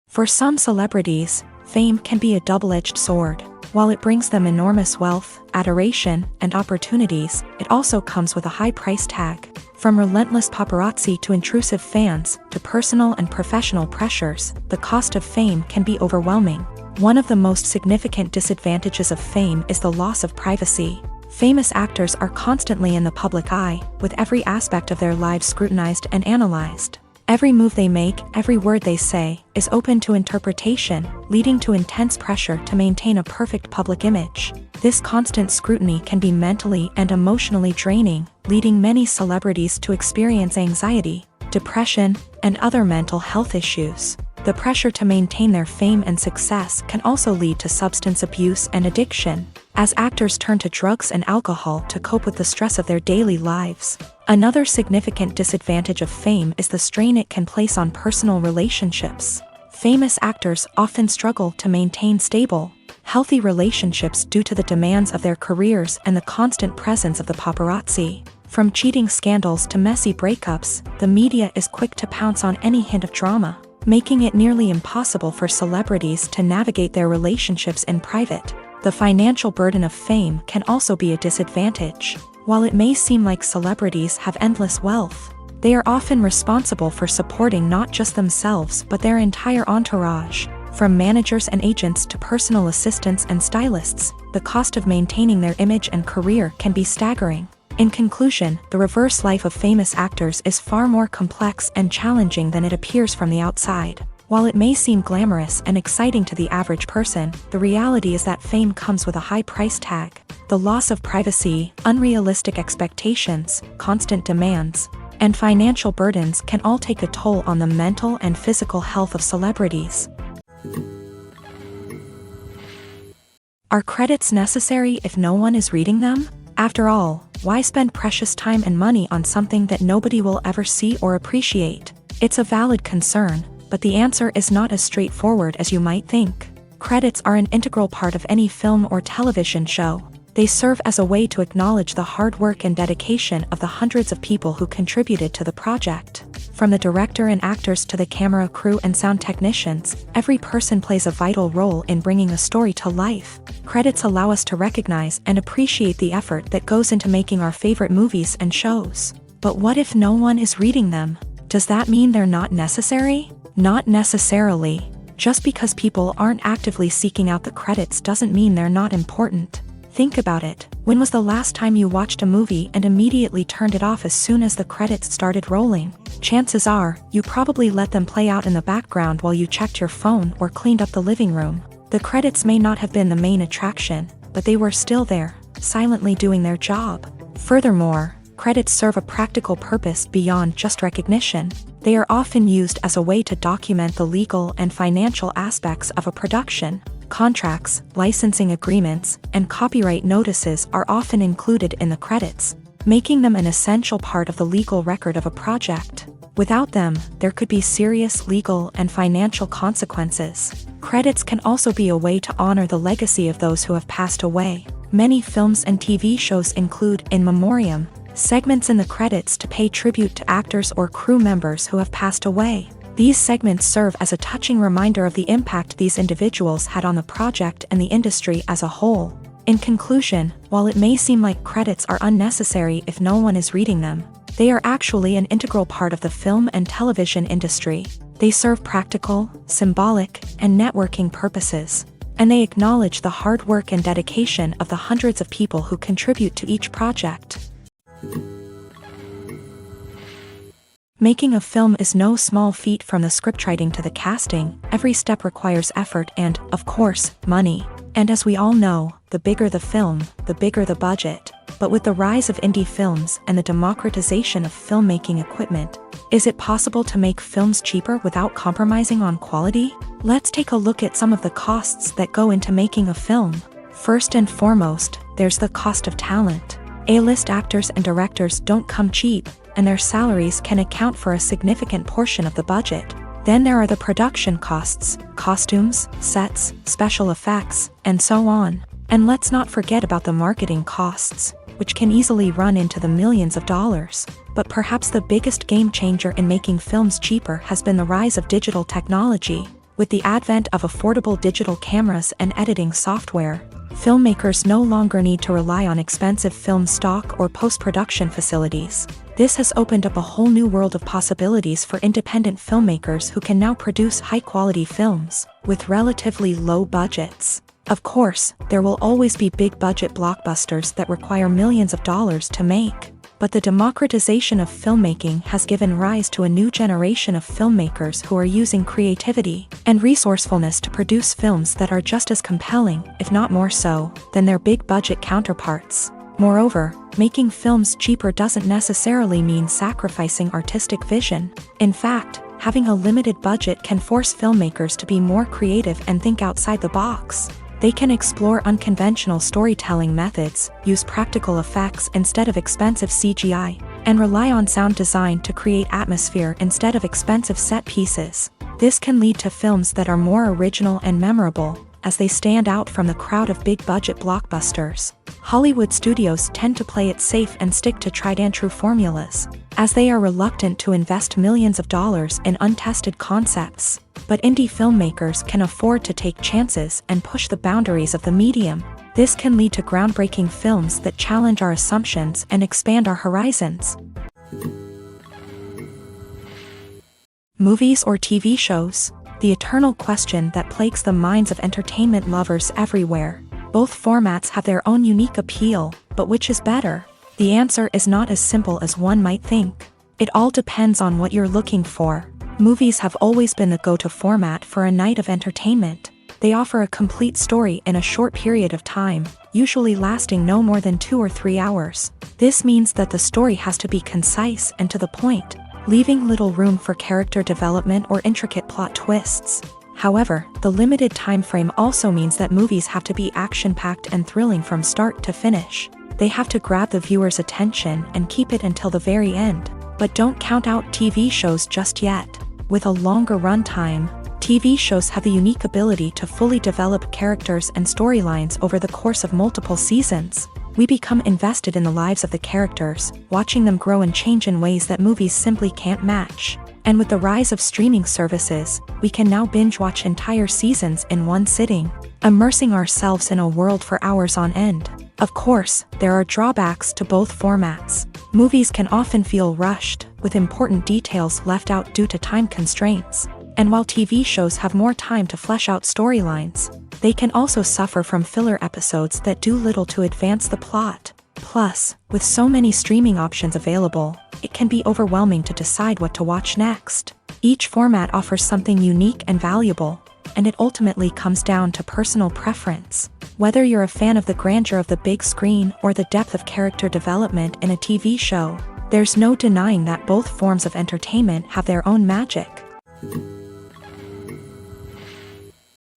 For some celebrities, fame can be a double-edged sword. While it brings them enormous wealth, adoration, and opportunities, it also comes with a high price tag. From relentless paparazzi to intrusive fans, to personal and professional pressures, the cost of fame can be overwhelming. One of the most significant disadvantages of fame is the loss of privacy. Famous actors are constantly in the public eye, with every aspect of their lives scrutinized and analyzed. Every move they make, every word they say, is open to interpretation, leading to intense pressure to maintain a perfect public image. This constant scrutiny can be mentally and emotionally draining, leading many celebrities to experience anxiety, depression, and other mental health issues. The pressure to maintain their fame and success can also lead to substance abuse and addiction, as actors turn to drugs and alcohol to cope with the stress of their daily lives. Another significant disadvantage of fame is the strain it can place on personal relationships. Famous actors often struggle to maintain stable, healthy relationships due to the demands of their careers and the constant presence of the paparazzi. From cheating scandals to messy breakups, the media is quick to pounce on any hint of drama, making it nearly impossible for celebrities to navigate their relationships in private. The financial burden of fame can also be a disadvantage. While it may seem like celebrities have endless wealth, they are often responsible for supporting not just themselves but their entire entourage. From managers and agents to personal assistants and stylists, the cost of maintaining their image and career can be staggering. In conclusion, the reverse life of famous actors is far more complex and challenging than it appears from the outside. While it may seem glamorous and exciting to the average person, the reality is that fame comes with a high price tag. The loss of privacy, unrealistic expectations, constant demands, and financial burdens can all take a toll on the mental and physical health of celebrities. Are credits necessary if no one is reading them? After all, why spend precious time and money on something that nobody will ever see or appreciate? It's a valid concern, but the answer is not as straightforward as you might think. Credits are an integral part of any film or television show. They serve as a way to acknowledge the hard work and dedication of the hundreds of people who contributed to the project. From the director and actors to the camera crew and sound technicians, every person plays a vital role in bringing a story to life. Credits allow us to recognize and appreciate the effort that goes into making our favorite movies and shows. But what if no one is reading them? Does that mean they're not necessary? Not necessarily. Just because people aren't actively seeking out the credits doesn't mean they're not important. Think about it. When was the last time you watched a movie and immediately turned it off as soon as the credits started rolling? Chances are, you probably let them play out in the background while you checked your phone or cleaned up the living room. The credits may not have been the main attraction, but they were still there, silently doing their job. Furthermore, credits serve a practical purpose beyond just recognition. They are often used as a way to document the legal and financial aspects of a production. Contracts, licensing agreements, and copyright notices are often included in the credits, making them an essential part of the legal record of a project. Without them, there could be serious legal and financial consequences. Credits can also be a way to honor the legacy of those who have passed away. Many films and TV shows include in memoriam segments in the credits to pay tribute to actors or crew members who have passed away. These segments serve as a touching reminder of the impact these individuals had on the project and the industry as a whole. In conclusion, while it may seem like credits are unnecessary if no one is reading them, they are actually an integral part of the film and television industry. They serve practical, symbolic, and networking purposes, and they acknowledge the hard work and dedication of the hundreds of people who contribute to each project. Making a film is no small feat. From the scriptwriting to the casting, every step requires effort and, of course, money. And as we all know, the bigger the film, the bigger the budget. But with the rise of indie films and the democratization of filmmaking equipment, is it possible to make films cheaper without compromising on quality? Let's take a look at some of the costs that go into making a film. First and foremost, there's the cost of talent. A-list actors and directors don't come cheap, and their salaries can account for a significant portion of the budget. Then there are the production costs, costumes, sets, special effects, and so on. And let's not forget about the marketing costs, which can easily run into the millions of dollars. But perhaps the biggest game changer in making films cheaper has been the rise of digital technology. With the advent of affordable digital cameras and editing software, filmmakers no longer need to rely on expensive film stock or post-production facilities. This has opened up a whole new world of possibilities for independent filmmakers who can now produce high-quality films with relatively low budgets. Of course, there will always be big-budget blockbusters that require millions of dollars to make. But the democratization of filmmaking has given rise to a new generation of filmmakers who are using creativity and resourcefulness to produce films that are just as compelling, if not more so, than their big-budget counterparts. Moreover, making films cheaper doesn't necessarily mean sacrificing artistic vision. In fact, having a limited budget can force filmmakers to be more creative and think outside the box. They can explore unconventional storytelling methods, use practical effects instead of expensive CGI, and rely on sound design to create atmosphere instead of expensive set pieces. This can lead to films that are more original and memorable, as they stand out from the crowd of big-budget blockbusters. Hollywood studios tend to play it safe and stick to tried-and-true formulas, as they are reluctant to invest millions of dollars in untested concepts. But indie filmmakers can afford to take chances and push the boundaries of the medium. This can lead to groundbreaking films that challenge our assumptions and expand our horizons. Movies or TV shows? The eternal question that plagues the minds of entertainment lovers everywhere. Both formats have their own unique appeal, but which is better? The answer is not as simple as one might think. It all depends on what you're looking for. Movies have always been the go-to format for a night of entertainment. They offer a complete story in a short period of time, usually lasting no more than 2 or 3 hours. This means that the story has to be concise and to the point, leaving little room for character development or intricate plot twists. However, the limited time frame also means that movies have to be action-packed and thrilling from start to finish. They have to grab the viewer's attention and keep it until the very end. But don't count out TV shows just yet. With a longer runtime, TV shows have the unique ability to fully develop characters and storylines over the course of multiple seasons. We become invested in the lives of the characters, watching them grow and change in ways that movies simply can't match. And with the rise of streaming services, we can now binge-watch entire seasons in one sitting, immersing ourselves in a world for hours on end. Of course, there are drawbacks to both formats. Movies can often feel rushed, with important details left out due to time constraints. And while TV shows have more time to flesh out storylines, they can also suffer from filler episodes that do little to advance the plot. Plus, with so many streaming options available, it can be overwhelming to decide what to watch next. Each format offers something unique and valuable, and it ultimately comes down to personal preference. Whether you're a fan of the grandeur of the big screen or the depth of character development in a TV show, there's no denying that both forms of entertainment have their own magic.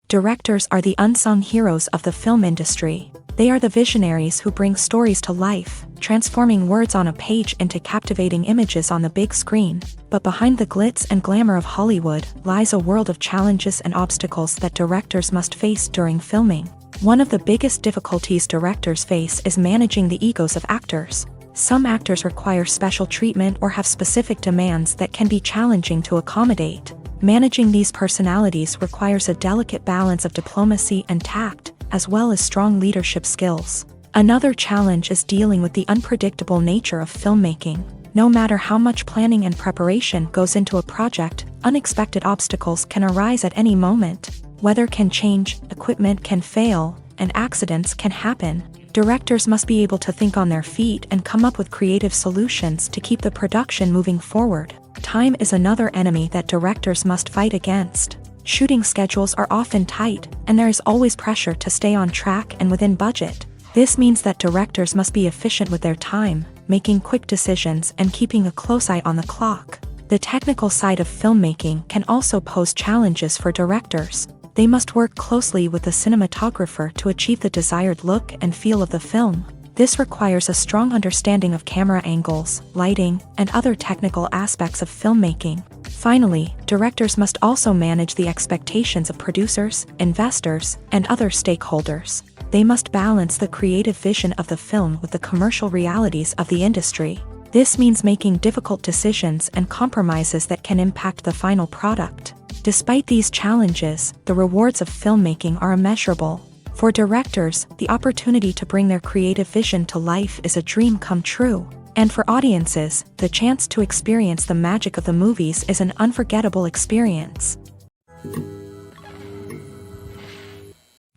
Directors are the unsung heroes of the film industry. They are the visionaries who bring stories to life, transforming words on a page into captivating images on the big screen. But behind the glitz and glamour of Hollywood lies a world of challenges and obstacles that directors must face during filming. One of the biggest difficulties directors face is managing the egos of actors. Some actors require special treatment or have specific demands that can be challenging to accommodate. Managing these personalities requires a delicate balance of diplomacy and tact, as well as strong leadership skills. Another challenge is dealing with the unpredictable nature of filmmaking. No matter how much planning and preparation goes into a project, unexpected obstacles can arise at any moment. Weather can change, equipment can fail, and accidents can happen. Directors must be able to think on their feet and come up with creative solutions to keep the production moving forward. Time is another enemy that directors must fight against. Shooting schedules are often tight, and there is always pressure to stay on track and within budget. This means that directors must be efficient with their time, making quick decisions and keeping a close eye on the clock. The technical side of filmmaking can also pose challenges for directors. They must work closely with the cinematographer to achieve the desired look and feel of the film. This requires a strong understanding of camera angles, lighting, and other technical aspects of filmmaking. Finally, directors must also manage the expectations of producers, investors, and other stakeholders. They must balance the creative vision of the film with the commercial realities of the industry. This means making difficult decisions and compromises that can impact the final product. Despite these challenges, the rewards of filmmaking are immeasurable. For directors, the opportunity to bring their creative vision to life is a dream come true. And for audiences, the chance to experience the magic of the movies is an unforgettable experience.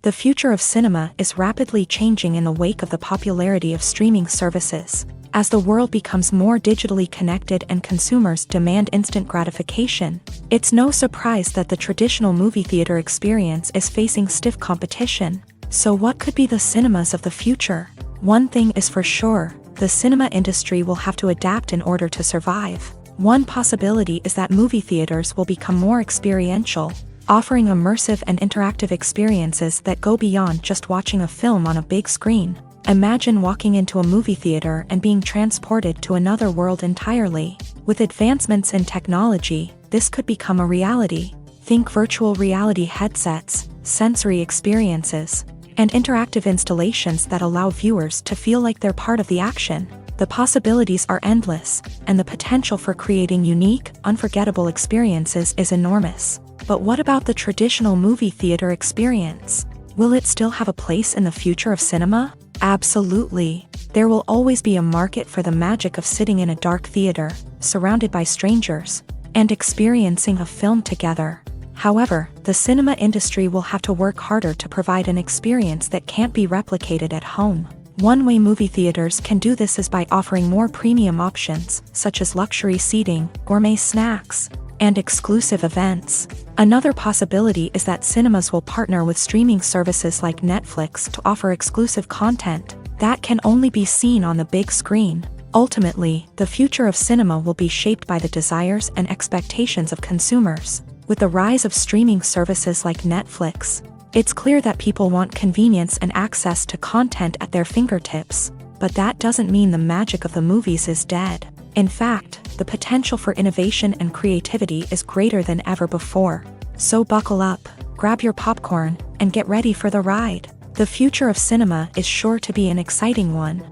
The future of cinema is rapidly changing in the wake of the popularity of streaming services. As the world becomes more digitally connected and consumers demand instant gratification, it's no surprise that the traditional movie theater experience is facing stiff competition. So what could be the cinemas of the future? One thing is for sure, the cinema industry will have to adapt in order to survive. One possibility is that movie theaters will become more experiential, offering immersive and interactive experiences that go beyond just watching a film on a big screen. Imagine walking into a movie theater and being transported to another world entirely. With advancements in technology, this could become a reality. Think virtual reality headsets, sensory experiences, and interactive installations that allow viewers to feel like they're part of the action. The possibilities are endless, and the potential for creating unique, unforgettable experiences is enormous. But what about the traditional movie theater experience? Will it still have a place in the future of cinema? Absolutely. There will always be a market for the magic of sitting in a dark theater, surrounded by strangers, and experiencing a film together. However, the cinema industry will have to work harder to provide an experience that can't be replicated at home. One way movie theaters can do this is by offering more premium options, such as luxury seating, gourmet snacks, and exclusive events. Another possibility is that cinemas will partner with streaming services like Netflix to offer exclusive content that can only be seen on the big screen. Ultimately, the future of cinema will be shaped by the desires and expectations of consumers. With the rise of streaming services like Netflix, it's clear that people want convenience and access to content at their fingertips. But that doesn't mean the magic of the movies is dead. In fact, the potential for innovation and creativity is greater than ever before. So buckle up, grab your popcorn, and get ready for the ride. The future of cinema is sure to be an exciting one.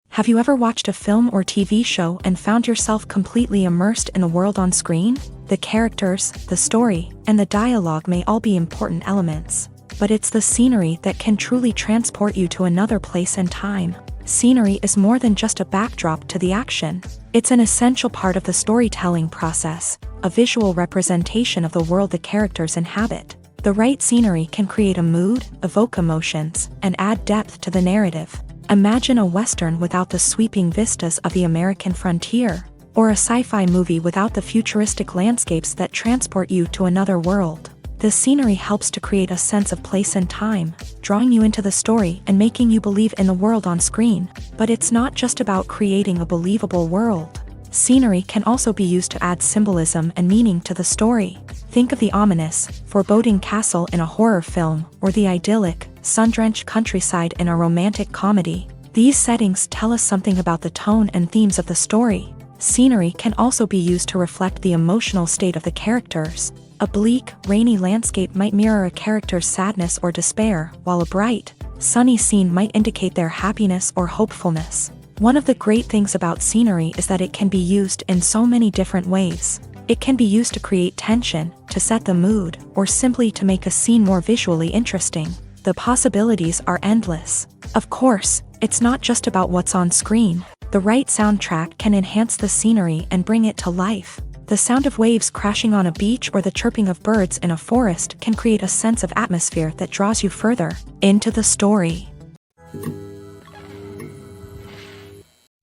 Have you ever watched a film or TV show and found yourself completely immersed in the world on screen? The characters, the story, and the dialogue may all be important elements, but it's the scenery that can truly transport you to another place and time. Scenery is more than just a backdrop to the action. It's an essential part of the storytelling process, a visual representation of the world the characters inhabit. The right scenery can create a mood, evoke emotions, and add depth to the narrative. Imagine a Western without the sweeping vistas of the American frontier, or a sci-fi movie without the futuristic landscapes that transport you to another world. The scenery helps to create a sense of place and time, drawing you into the story and making you believe in the world on screen. But it's not just about creating a believable world. Scenery can also be used to add symbolism and meaning to the story. Think of the ominous, foreboding castle in a horror film, or the idyllic, sun-drenched countryside in a romantic comedy. These settings tell us something about the tone and themes of the story. Scenery can also be used to reflect the emotional state of the characters. A bleak, rainy landscape might mirror a character's sadness or despair, while a bright, sunny scene might indicate their happiness or hopefulness. One of the great things about scenery is that it can be used in so many different ways. It can be used to create tension, to set the mood, or simply to make a scene more visually interesting. The possibilities are endless. Of course, it's not just about what's on screen. The right soundtrack can enhance the scenery and bring it to life. The sound of waves crashing on a beach or the chirping of birds in a forest can create a sense of atmosphere that draws you further into the story.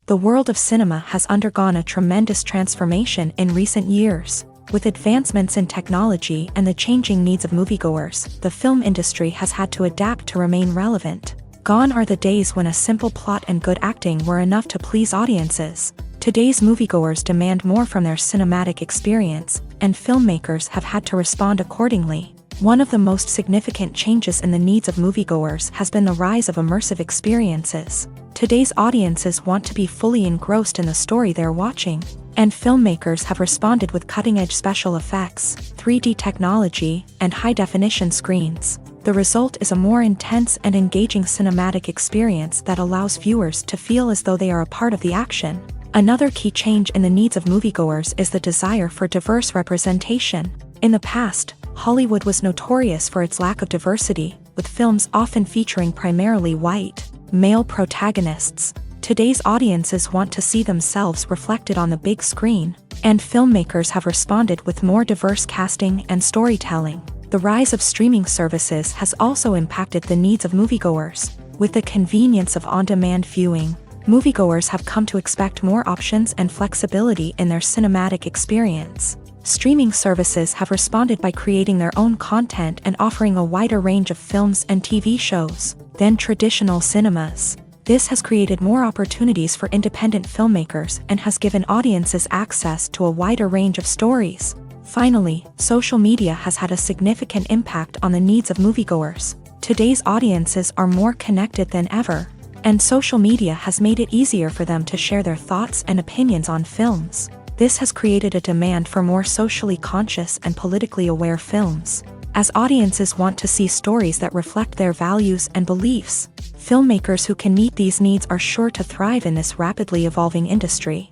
The world of cinema has undergone a tremendous transformation in recent years. With advancements in technology and the changing needs of moviegoers, the film industry has had to adapt to remain relevant. Gone are the days when a simple plot and good acting were enough to please audiences. Today's moviegoers demand more from their cinematic experience, and filmmakers have had to respond accordingly. One of the most significant changes in the needs of moviegoers has been the rise of immersive experiences. Today's audiences want to be fully engrossed in the story they're watching, and filmmakers have responded with cutting-edge special effects, 3D technology, and high-definition screens. The result is a more intense and engaging cinematic experience that allows viewers to feel as though they are a part of the action. Another key change in the needs of moviegoers is the desire for diverse representation. In the past, Hollywood was notorious for its lack of diversity, with films often featuring primarily white, male protagonists. Today's audiences want to see themselves reflected on the big screen, and filmmakers have responded with more diverse casting and storytelling. The rise of streaming services has also impacted the needs of moviegoers. With the convenience of on-demand viewing, moviegoers have come to expect more options and flexibility in their cinematic experience. Streaming services have responded by creating their own content and offering a wider range of films and TV shows than traditional cinemas. This has created more opportunities for independent filmmakers and has given audiences access to a wider range of stories. Finally, social media has had a significant impact on the needs of moviegoers. Today's audiences are more connected than ever, and social media has made it easier for them to share their thoughts and opinions on films. This has created a demand for more socially conscious and politically aware films. As audiences want to see stories that reflect their values and beliefs, filmmakers who can meet these needs are sure to thrive in this rapidly evolving industry.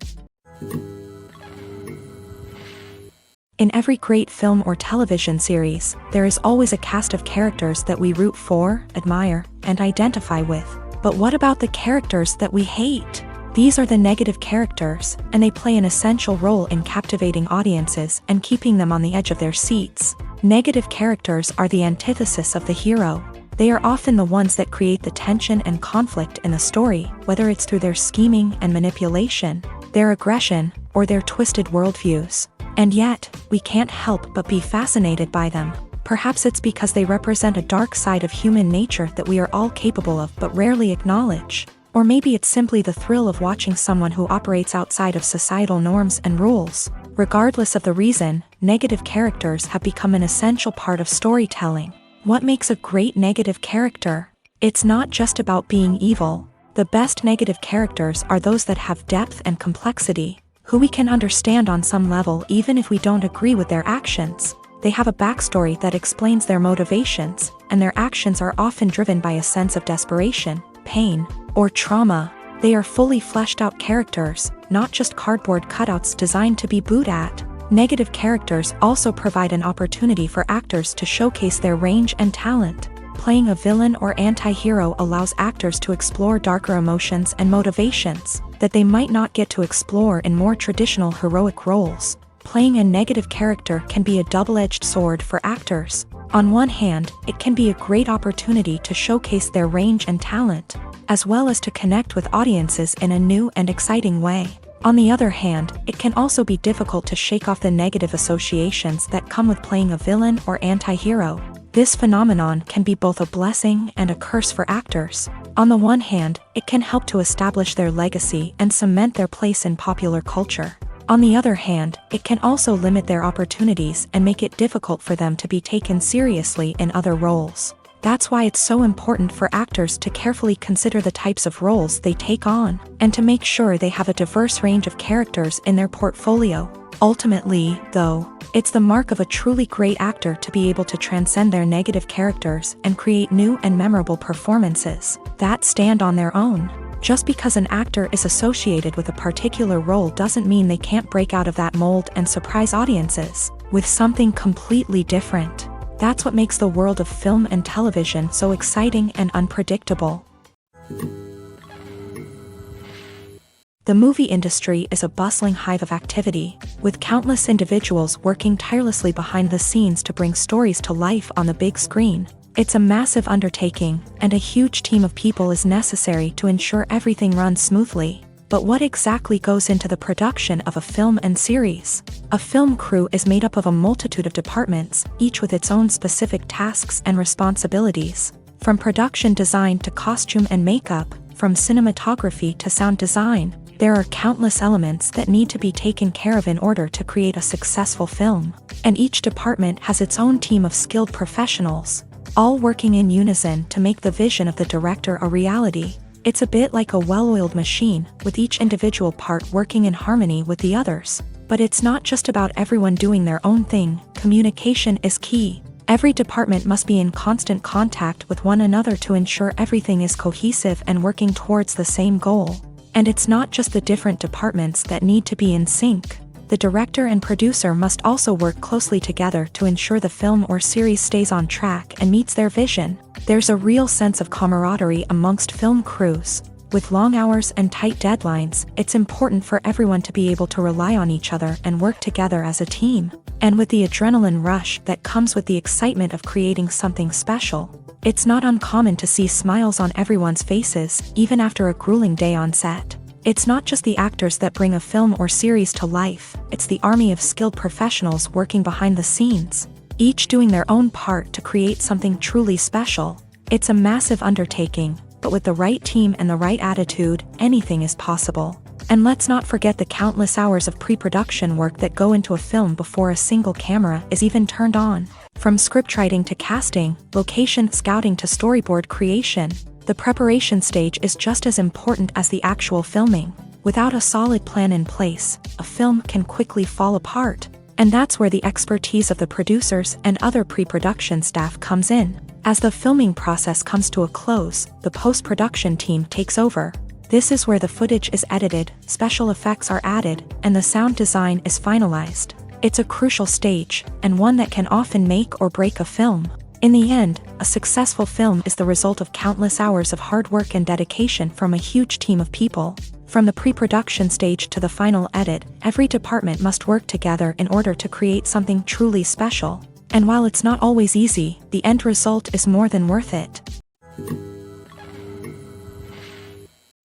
In every great film or television series, there is always a cast of characters that we root for, admire, and identify with. But what about the characters that we hate? These are the negative characters, and they play an essential role in captivating audiences and keeping them on the edge of their seats. Negative characters are the antithesis of the hero. They are often the ones that create the tension and conflict in the story, whether it's through their scheming and manipulation, their aggression, or their twisted worldviews. And yet, we can't help but be fascinated by them. Perhaps it's because they represent a dark side of human nature that we are all capable of but rarely acknowledge. Or maybe it's simply the thrill of watching someone who operates outside of societal norms and rules. Regardless of the reason, negative characters have become an essential part of storytelling. What makes a great negative character? It's not just about being evil. The best negative characters are those that have depth and complexity, who we can understand on some level even if we don't agree with their actions. They have a backstory that explains their motivations, and their actions are often driven by a sense of desperation, pain, or trauma. They are fully fleshed out characters, not just cardboard cutouts designed to be booed at. Negative characters also provide an opportunity for actors to showcase their range and talent. Playing a villain or anti-hero allows actors to explore darker emotions and motivations that they might not get to explore in more traditional heroic roles. Playing a negative character can be a double-edged sword for actors. On one hand, it can be a great opportunity to showcase their range and talent, as well as to connect with audiences in a new and exciting way. On the other hand, it can also be difficult to shake off the negative associations that come with playing a villain or anti-hero. This phenomenon can be both a blessing and a curse for actors. On the one hand, it can help to establish their legacy and cement their place in popular culture. On the other hand, it can also limit their opportunities and make it difficult for them to be taken seriously in other roles. That's why it's so important for actors to carefully consider the types of roles they take on, and to make sure they have a diverse range of characters in their portfolio. Ultimately, though, it's the mark of a truly great actor to be able to transcend their negative characters and create new and memorable performances that stand on their own. Just because an actor is associated with a particular role doesn't mean they can't break out of that mold and surprise audiences with something completely different. That's what makes the world of film and television so exciting and unpredictable. The movie industry is a bustling hive of activity, with countless individuals working tirelessly behind the scenes to bring stories to life on the big screen. It's a massive undertaking, and a huge team of people is necessary to ensure everything runs smoothly. But what exactly goes into the production of a film and series? A film crew is made up of a multitude of departments, each with its own specific tasks and responsibilities. From production design to costume and makeup, from cinematography to sound design, there are countless elements that need to be taken care of in order to create a successful film. And each department has its own team of skilled professionals, all working in unison to make the vision of the director a reality. It's a bit like a well-oiled machine, with each individual part working in harmony with the others. But it's not just about everyone doing their own thing. Communication is key. Every department must be in constant contact with one another to ensure everything is cohesive and working towards the same goal. And it's not just the different departments that need to be in sync. The director and producer must also work closely together to ensure the film or series stays on track and meets their vision. There's a real sense of camaraderie amongst film crews. With long hours and tight deadlines, it's important for everyone to be able to rely on each other and work together as a team. And with the adrenaline rush that comes with the excitement of creating something special, it's not uncommon to see smiles on everyone's faces, even after a grueling day on set. It's not just the actors that bring a film or series to life, it's the army of skilled professionals working behind the scenes, each doing their own part to create something truly special. It's a massive undertaking, but with the right team and the right attitude, anything is possible. And let's not forget the countless hours of pre-production work that go into a film before a single camera is even turned on. From scriptwriting to casting, location scouting to storyboard creation, the preparation stage is just as important as the actual filming. Without a solid plan in place, a film can quickly fall apart. And that's where the expertise of the producers and other pre-production staff comes in. As the filming process comes to a close, the post-production team takes over. This is where the footage is edited, special effects are added, and the sound design is finalized. It's a crucial stage, and one that can often make or break a film. In the end, a successful film is the result of countless hours of hard work and dedication from a huge team of people. From the pre-production stage to the final edit, every department must work together in order to create something truly special. And while it's not always easy, the end result is more than worth it.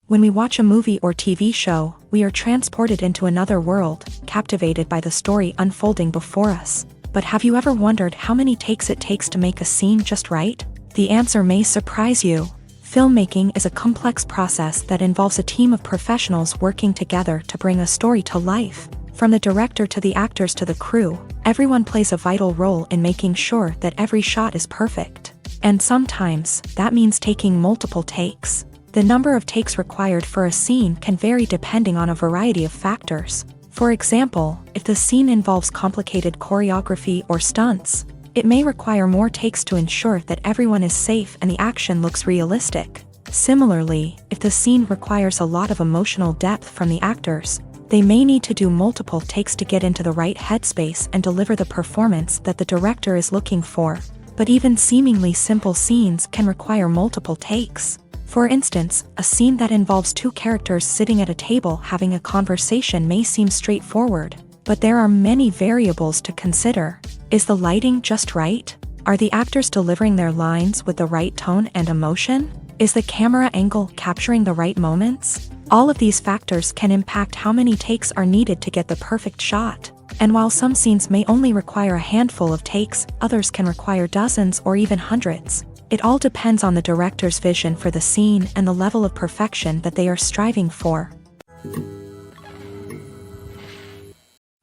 When we watch a movie or TV show, we are transported into another world, captivated by the story unfolding before us. But have you ever wondered how many takes it takes to make a scene just right? The answer may surprise you. Filmmaking is a complex process that involves a team of professionals working together to bring a story to life. From the director to the actors to the crew, everyone plays a vital role in making sure that every shot is perfect. And sometimes, that means taking multiple takes. The number of takes required for a scene can vary depending on a variety of factors. For example, if the scene involves complicated choreography or stunts, it may require more takes to ensure that everyone is safe and the action looks realistic. Similarly, if the scene requires a lot of emotional depth from the actors, they may need to do multiple takes to get into the right headspace and deliver the performance that the director is looking for. But even seemingly simple scenes can require multiple takes. For instance, a scene that involves two characters sitting at a table having a conversation may seem straightforward, but there are many variables to consider. Is the lighting just right? Are the actors delivering their lines with the right tone and emotion? Is the camera angle capturing the right moments? All of these factors can impact how many takes are needed to get the perfect shot. And while some scenes may only require a handful of takes, others can require dozens or even hundreds. It all depends on the director's vision for the scene and the level of perfection that they are striving for.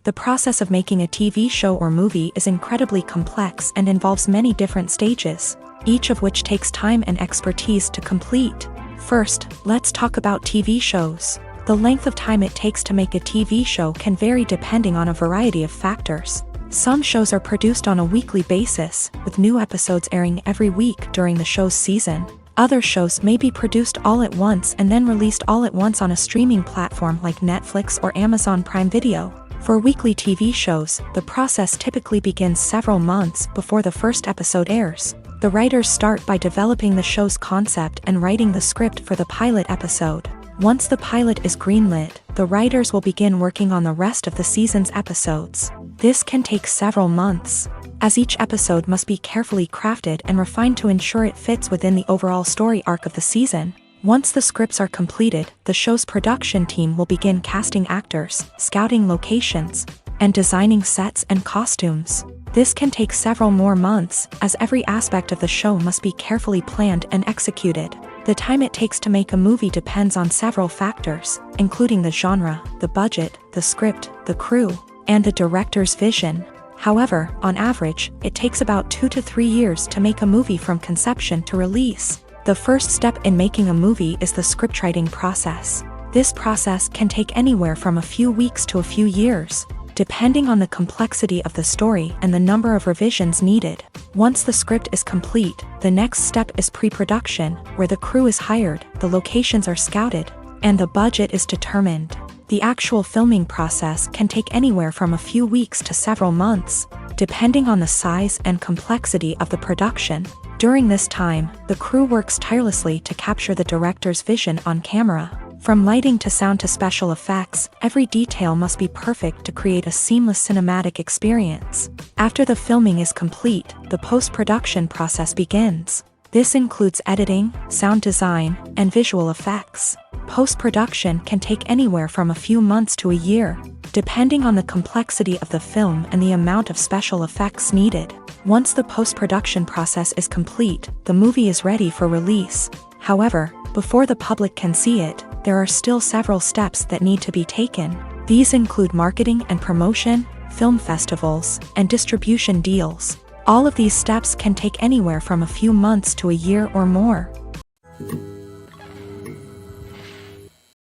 The process of making a TV show or movie is incredibly complex and involves many different stages, each of which takes time and expertise to complete. First, let's talk about TV shows. The length of time it takes to make a TV show can vary depending on a variety of factors. Some shows are produced on a weekly basis, with new episodes airing every week during the show's season. Other shows may be produced all at once and then released all at once on a streaming platform like Netflix or Amazon Prime Video. For weekly TV shows, the process typically begins several months before the first episode airs. The writers start by developing the show's concept and writing the script for the pilot episode. Once the pilot is greenlit, the writers will begin working on the rest of the season's episodes. This can take several months, as each episode must be carefully crafted and refined to ensure it fits within the overall story arc of the season. Once the scripts are completed, the show's production team will begin casting actors, scouting locations, and designing sets and costumes. This can take several more months, as every aspect of the show must be carefully planned and executed. The time it takes to make a movie depends on several factors, including the genre, the budget, the script, the crew, and the director's vision. However, on average, it takes about 2 to 3 years to make a movie from conception to release. The first step in making a movie is the scriptwriting process. This process can take anywhere from a few weeks to a few years, depending on the complexity of the story and the number of revisions needed. Once the script is complete, the next step is pre-production, where the crew is hired, the locations are scouted, and the budget is determined. The actual filming process can take anywhere from a few weeks to several months, depending on the size and complexity of the production. During this time, the crew works tirelessly to capture the director's vision on camera. From lighting to sound to special effects, every detail must be perfect to create a seamless cinematic experience. After the filming is complete, the post-production process begins. This includes editing, sound design, and visual effects. Post-production can take anywhere from a few months to a year, depending on the complexity of the film and the amount of special effects needed. Once the post-production process is complete, the movie is ready for release. However, before the public can see it, there are still several steps that need to be taken. These include marketing and promotion, film festivals, and distribution deals. All of these steps can take anywhere from a few months to a year or more.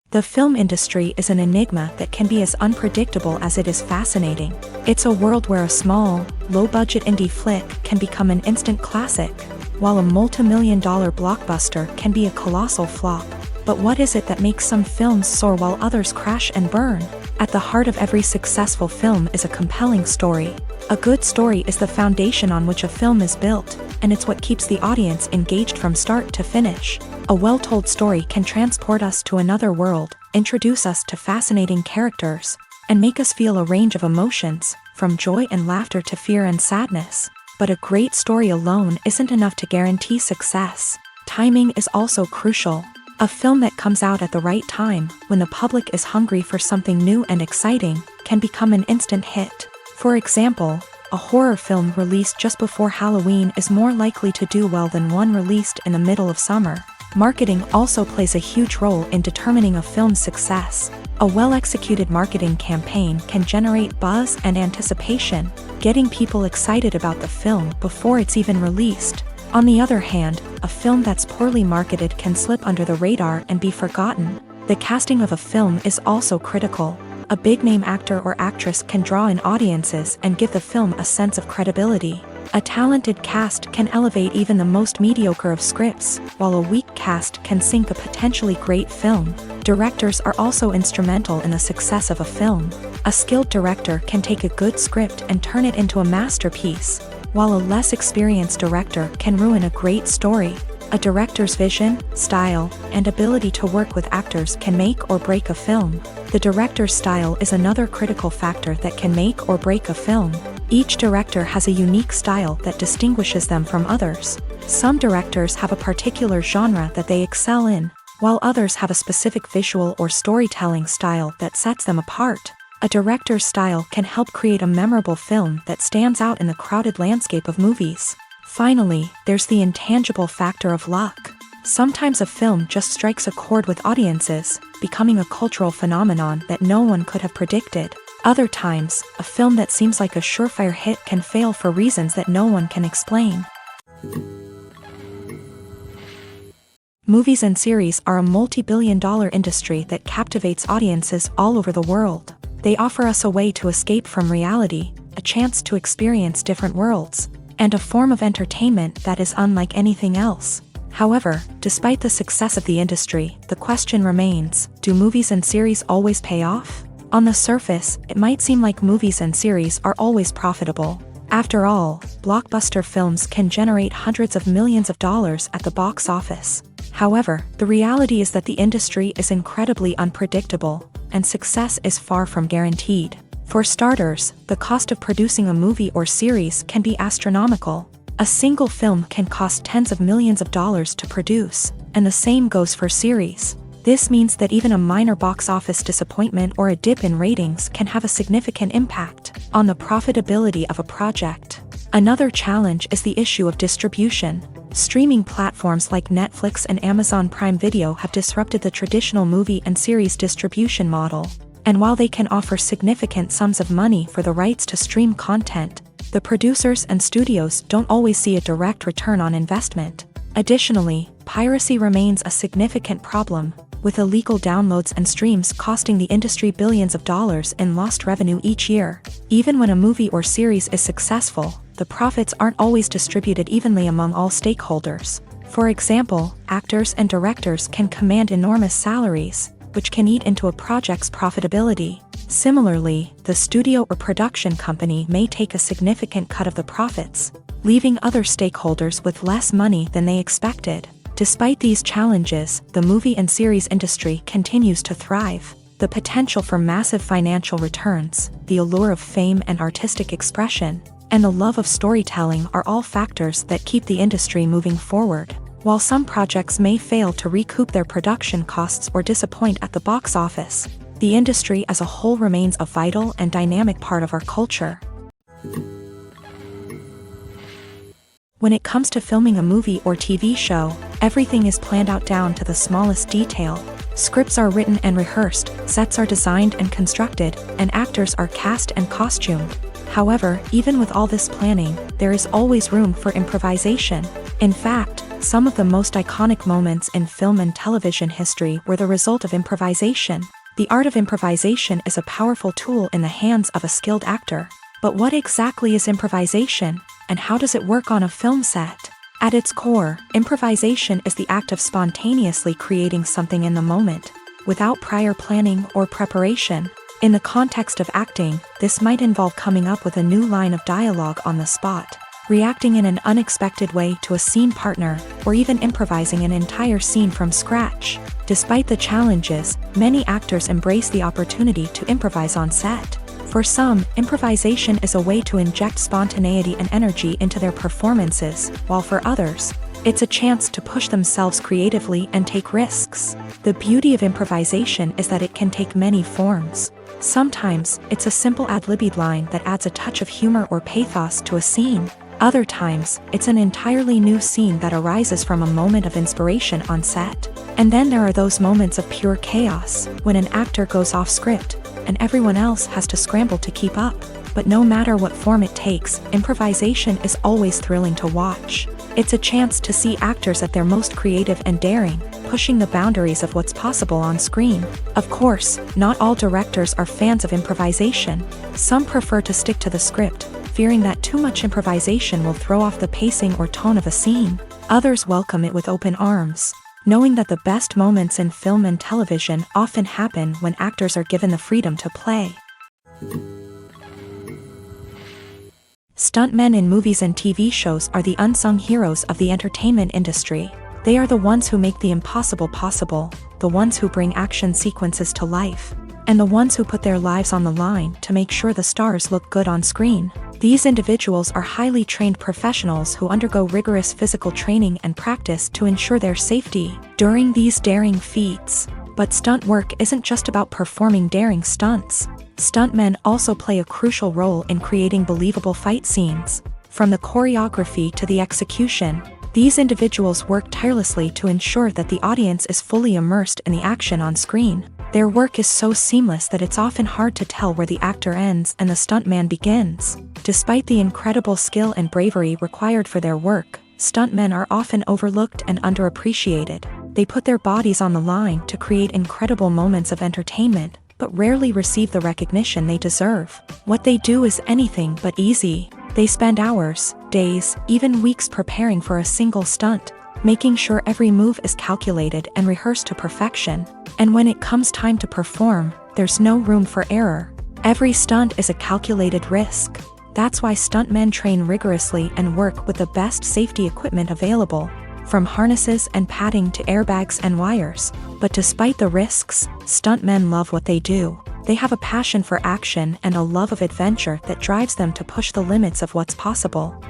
The film industry is an enigma that can be as unpredictable as it is fascinating. It's a world where a small, low-budget indie flick can become an instant classic, while a multi-million-dollar blockbuster can be a colossal flop. But what is it that makes some films soar while others crash and burn? At the heart of every successful film is a compelling story. A good story is the foundation on which a film is built, and it's what keeps the audience engaged from start to finish. A well-told story can transport us to another world, introduce us to fascinating characters, and make us feel a range of emotions, from joy and laughter to fear and sadness. But a great story alone isn't enough to guarantee success. Timing is also crucial. A film that comes out at the right time, when the public is hungry for something new and exciting, can become an instant hit. For example, a horror film released just before Halloween is more likely to do well than one released in the middle of summer. Marketing also plays a huge role in determining a film's success. A well-executed marketing campaign can generate buzz and anticipation, getting people excited about the film before it's even released. On the other hand, a film that's poorly marketed can slip under the radar and be forgotten. The casting of a film is also critical. A big-name actor or actress can draw in audiences and give the film a sense of credibility. A talented cast can elevate even the most mediocre of scripts, while a weak cast can sink a potentially great film. Directors are also instrumental in the success of a film. A skilled director can take a good script and turn it into a masterpiece, while a less experienced director can ruin a great story. A director's vision, style, and ability to work with actors can make or break a film. The director's style is another critical factor that can make or break a film. Each director has a unique style that distinguishes them from others. Some directors have a particular genre that they excel in, while others have a specific visual or storytelling style that sets them apart. A director's style can help create a memorable film that stands out in the crowded landscape of movies. Finally, there's the intangible factor of luck. Sometimes a film just strikes a chord with audiences, becoming a cultural phenomenon that no one could have predicted. Other times, a film that seems like a surefire hit can fail for reasons that no one can explain. Movies and series are a multi-billion-dollar industry that captivates audiences all over the world. They offer us a way to escape from reality, a chance to experience different worlds, and a form of entertainment that is unlike anything else. However, despite the success of the industry, the question remains, do movies and series always pay off? On the surface, it might seem like movies and series are always profitable. After all, blockbuster films can generate hundreds of millions of dollars at the box office. However, the reality is that the industry is incredibly unpredictable, and success is far from guaranteed. For starters, the cost of producing a movie or series can be astronomical. A single film can cost tens of millions of dollars to produce, and the same goes for series. This means that even a minor box office disappointment or a dip in ratings can have a significant impact on the profitability of a project. Another challenge is the issue of distribution. Streaming platforms like Netflix and Amazon Prime Video have disrupted the traditional movie and series distribution model. And while they can offer significant sums of money for the rights to stream content, the producers and studios don't always see a direct return on investment. Additionally, piracy remains a significant problem, with illegal downloads and streams costing the industry billions of dollars in lost revenue each year. Even when a movie or series is successful, the profits aren't always distributed evenly among all stakeholders. For example, actors and directors can command enormous salaries, which can eat into a project's profitability. Similarly, the studio or production company may take a significant cut of the profits, leaving other stakeholders with less money than they expected. Despite these challenges, the movie and series industry continues to thrive. The potential for massive financial returns, the allure of fame and artistic expression, and the love of storytelling are all factors that keep the industry moving forward. While some projects may fail to recoup their production costs or disappoint at the box office, the industry as a whole remains a vital and dynamic part of our culture. When it comes to filming a movie or TV show, everything is planned out down to the smallest detail. Scripts are written and rehearsed, sets are designed and constructed, and actors are cast and costumed. However, even with all this planning, there is always room for improvisation. In fact, some of the most iconic moments in film and television history were the result of improvisation. The art of improvisation is a powerful tool in the hands of a skilled actor. But what exactly is improvisation, and how does it work on a film set? At its core, improvisation is the act of spontaneously creating something in the moment, without prior planning or preparation. In the context of acting, this might involve coming up with a new line of dialogue on the spot, reacting in an unexpected way to a scene partner, or even improvising an entire scene from scratch. Despite the challenges, many actors embrace the opportunity to improvise on set. For some, improvisation is a way to inject spontaneity and energy into their performances, while for others, it's a chance to push themselves creatively and take risks. The beauty of improvisation is that it can take many forms. Sometimes, it's a simple ad-libbed line that adds a touch of humor or pathos to a scene. Other times, it's an entirely new scene that arises from a moment of inspiration on set. And then there are those moments of pure chaos, when an actor goes off script, and everyone else has to scramble to keep up. But no matter what form it takes, improvisation is always thrilling to watch. It's a chance to see actors at their most creative and daring, pushing the boundaries of what's possible on screen. Of course, not all directors are fans of improvisation. Some prefer to stick to the script, fearing that too much improvisation will throw off the pacing or tone of a scene. Others welcome it with open arms, knowing that the best moments in film and television often happen when actors are given the freedom to play. Stuntmen in movies and TV shows are the unsung heroes of the entertainment industry. They are the ones who make the impossible possible, the ones who bring action sequences to life, and the ones who put their lives on the line to make sure the stars look good on screen. These individuals are highly trained professionals who undergo rigorous physical training and practice to ensure their safety during these daring feats. But stunt work isn't just about performing daring stunts. Stuntmen also play a crucial role in creating believable fight scenes. From the choreography to the execution, these individuals work tirelessly to ensure that the audience is fully immersed in the action on screen. Their work is so seamless that it's often hard to tell where the actor ends and the stuntman begins. Despite the incredible skill and bravery required for their work, stuntmen are often overlooked and underappreciated. They put their bodies on the line to create incredible moments of entertainment, but rarely receive the recognition they deserve. What they do is anything but easy. They spend hours, days, even weeks preparing for a single stunt, making sure every move is calculated and rehearsed to perfection. And when it comes time to perform, there's no room for error. Every stunt is a calculated risk. That's why stuntmen train rigorously and work with the best safety equipment available, from harnesses and padding to airbags and wires. But despite the risks, stuntmen love what they do. They have a passion for action and a love of adventure that drives them to push the limits of what's possible.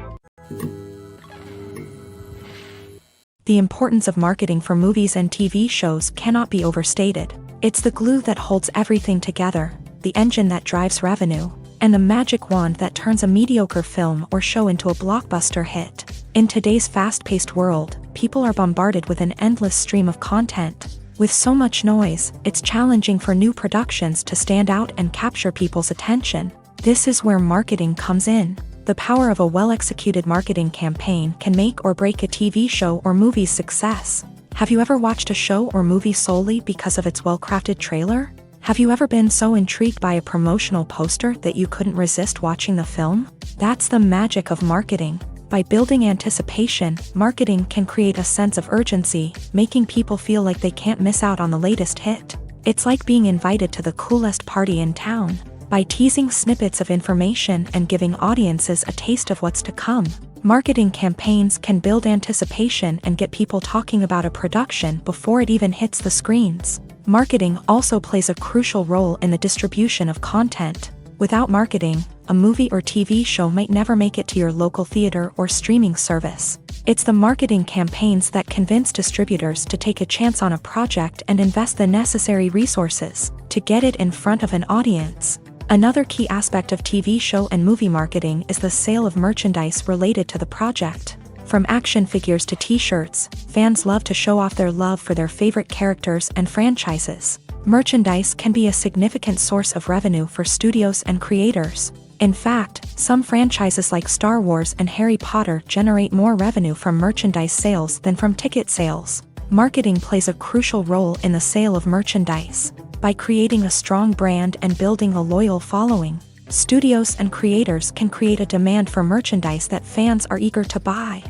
The importance of marketing for movies and TV shows cannot be overstated. It's the glue that holds everything together, the engine that drives revenue, and the magic wand that turns a mediocre film or show into a blockbuster hit. In today's fast-paced world, people are bombarded with an endless stream of content. With so much noise, it's challenging for new productions to stand out and capture people's attention. This is where marketing comes in. The power of a well-executed marketing campaign can make or break a TV show or movie's success. Have you ever watched a show or movie solely because of its well-crafted trailer? Have you ever been so intrigued by a promotional poster that you couldn't resist watching the film? That's the magic of marketing. By building anticipation, marketing can create a sense of urgency, making people feel like they can't miss out on the latest hit. It's like being invited to the coolest party in town. By teasing snippets of information and giving audiences a taste of what's to come, marketing campaigns can build anticipation and get people talking about a production before it even hits the screens. Marketing also plays a crucial role in the distribution of content. Without marketing, a movie or TV show might never make it to your local theater or streaming service. It's the marketing campaigns that convince distributors to take a chance on a project and invest the necessary resources to get it in front of an audience. Another key aspect of TV show and movie marketing is the sale of merchandise related to the project. From action figures to t-shirts, fans love to show off their love for their favorite characters and franchises. Merchandise can be a significant source of revenue for studios and creators. In fact, some franchises like Star Wars and Harry Potter generate more revenue from merchandise sales than from ticket sales. Marketing plays a crucial role in the sale of merchandise. By creating a strong brand and building a loyal following, studios and creators can create a demand for merchandise that fans are eager to buy.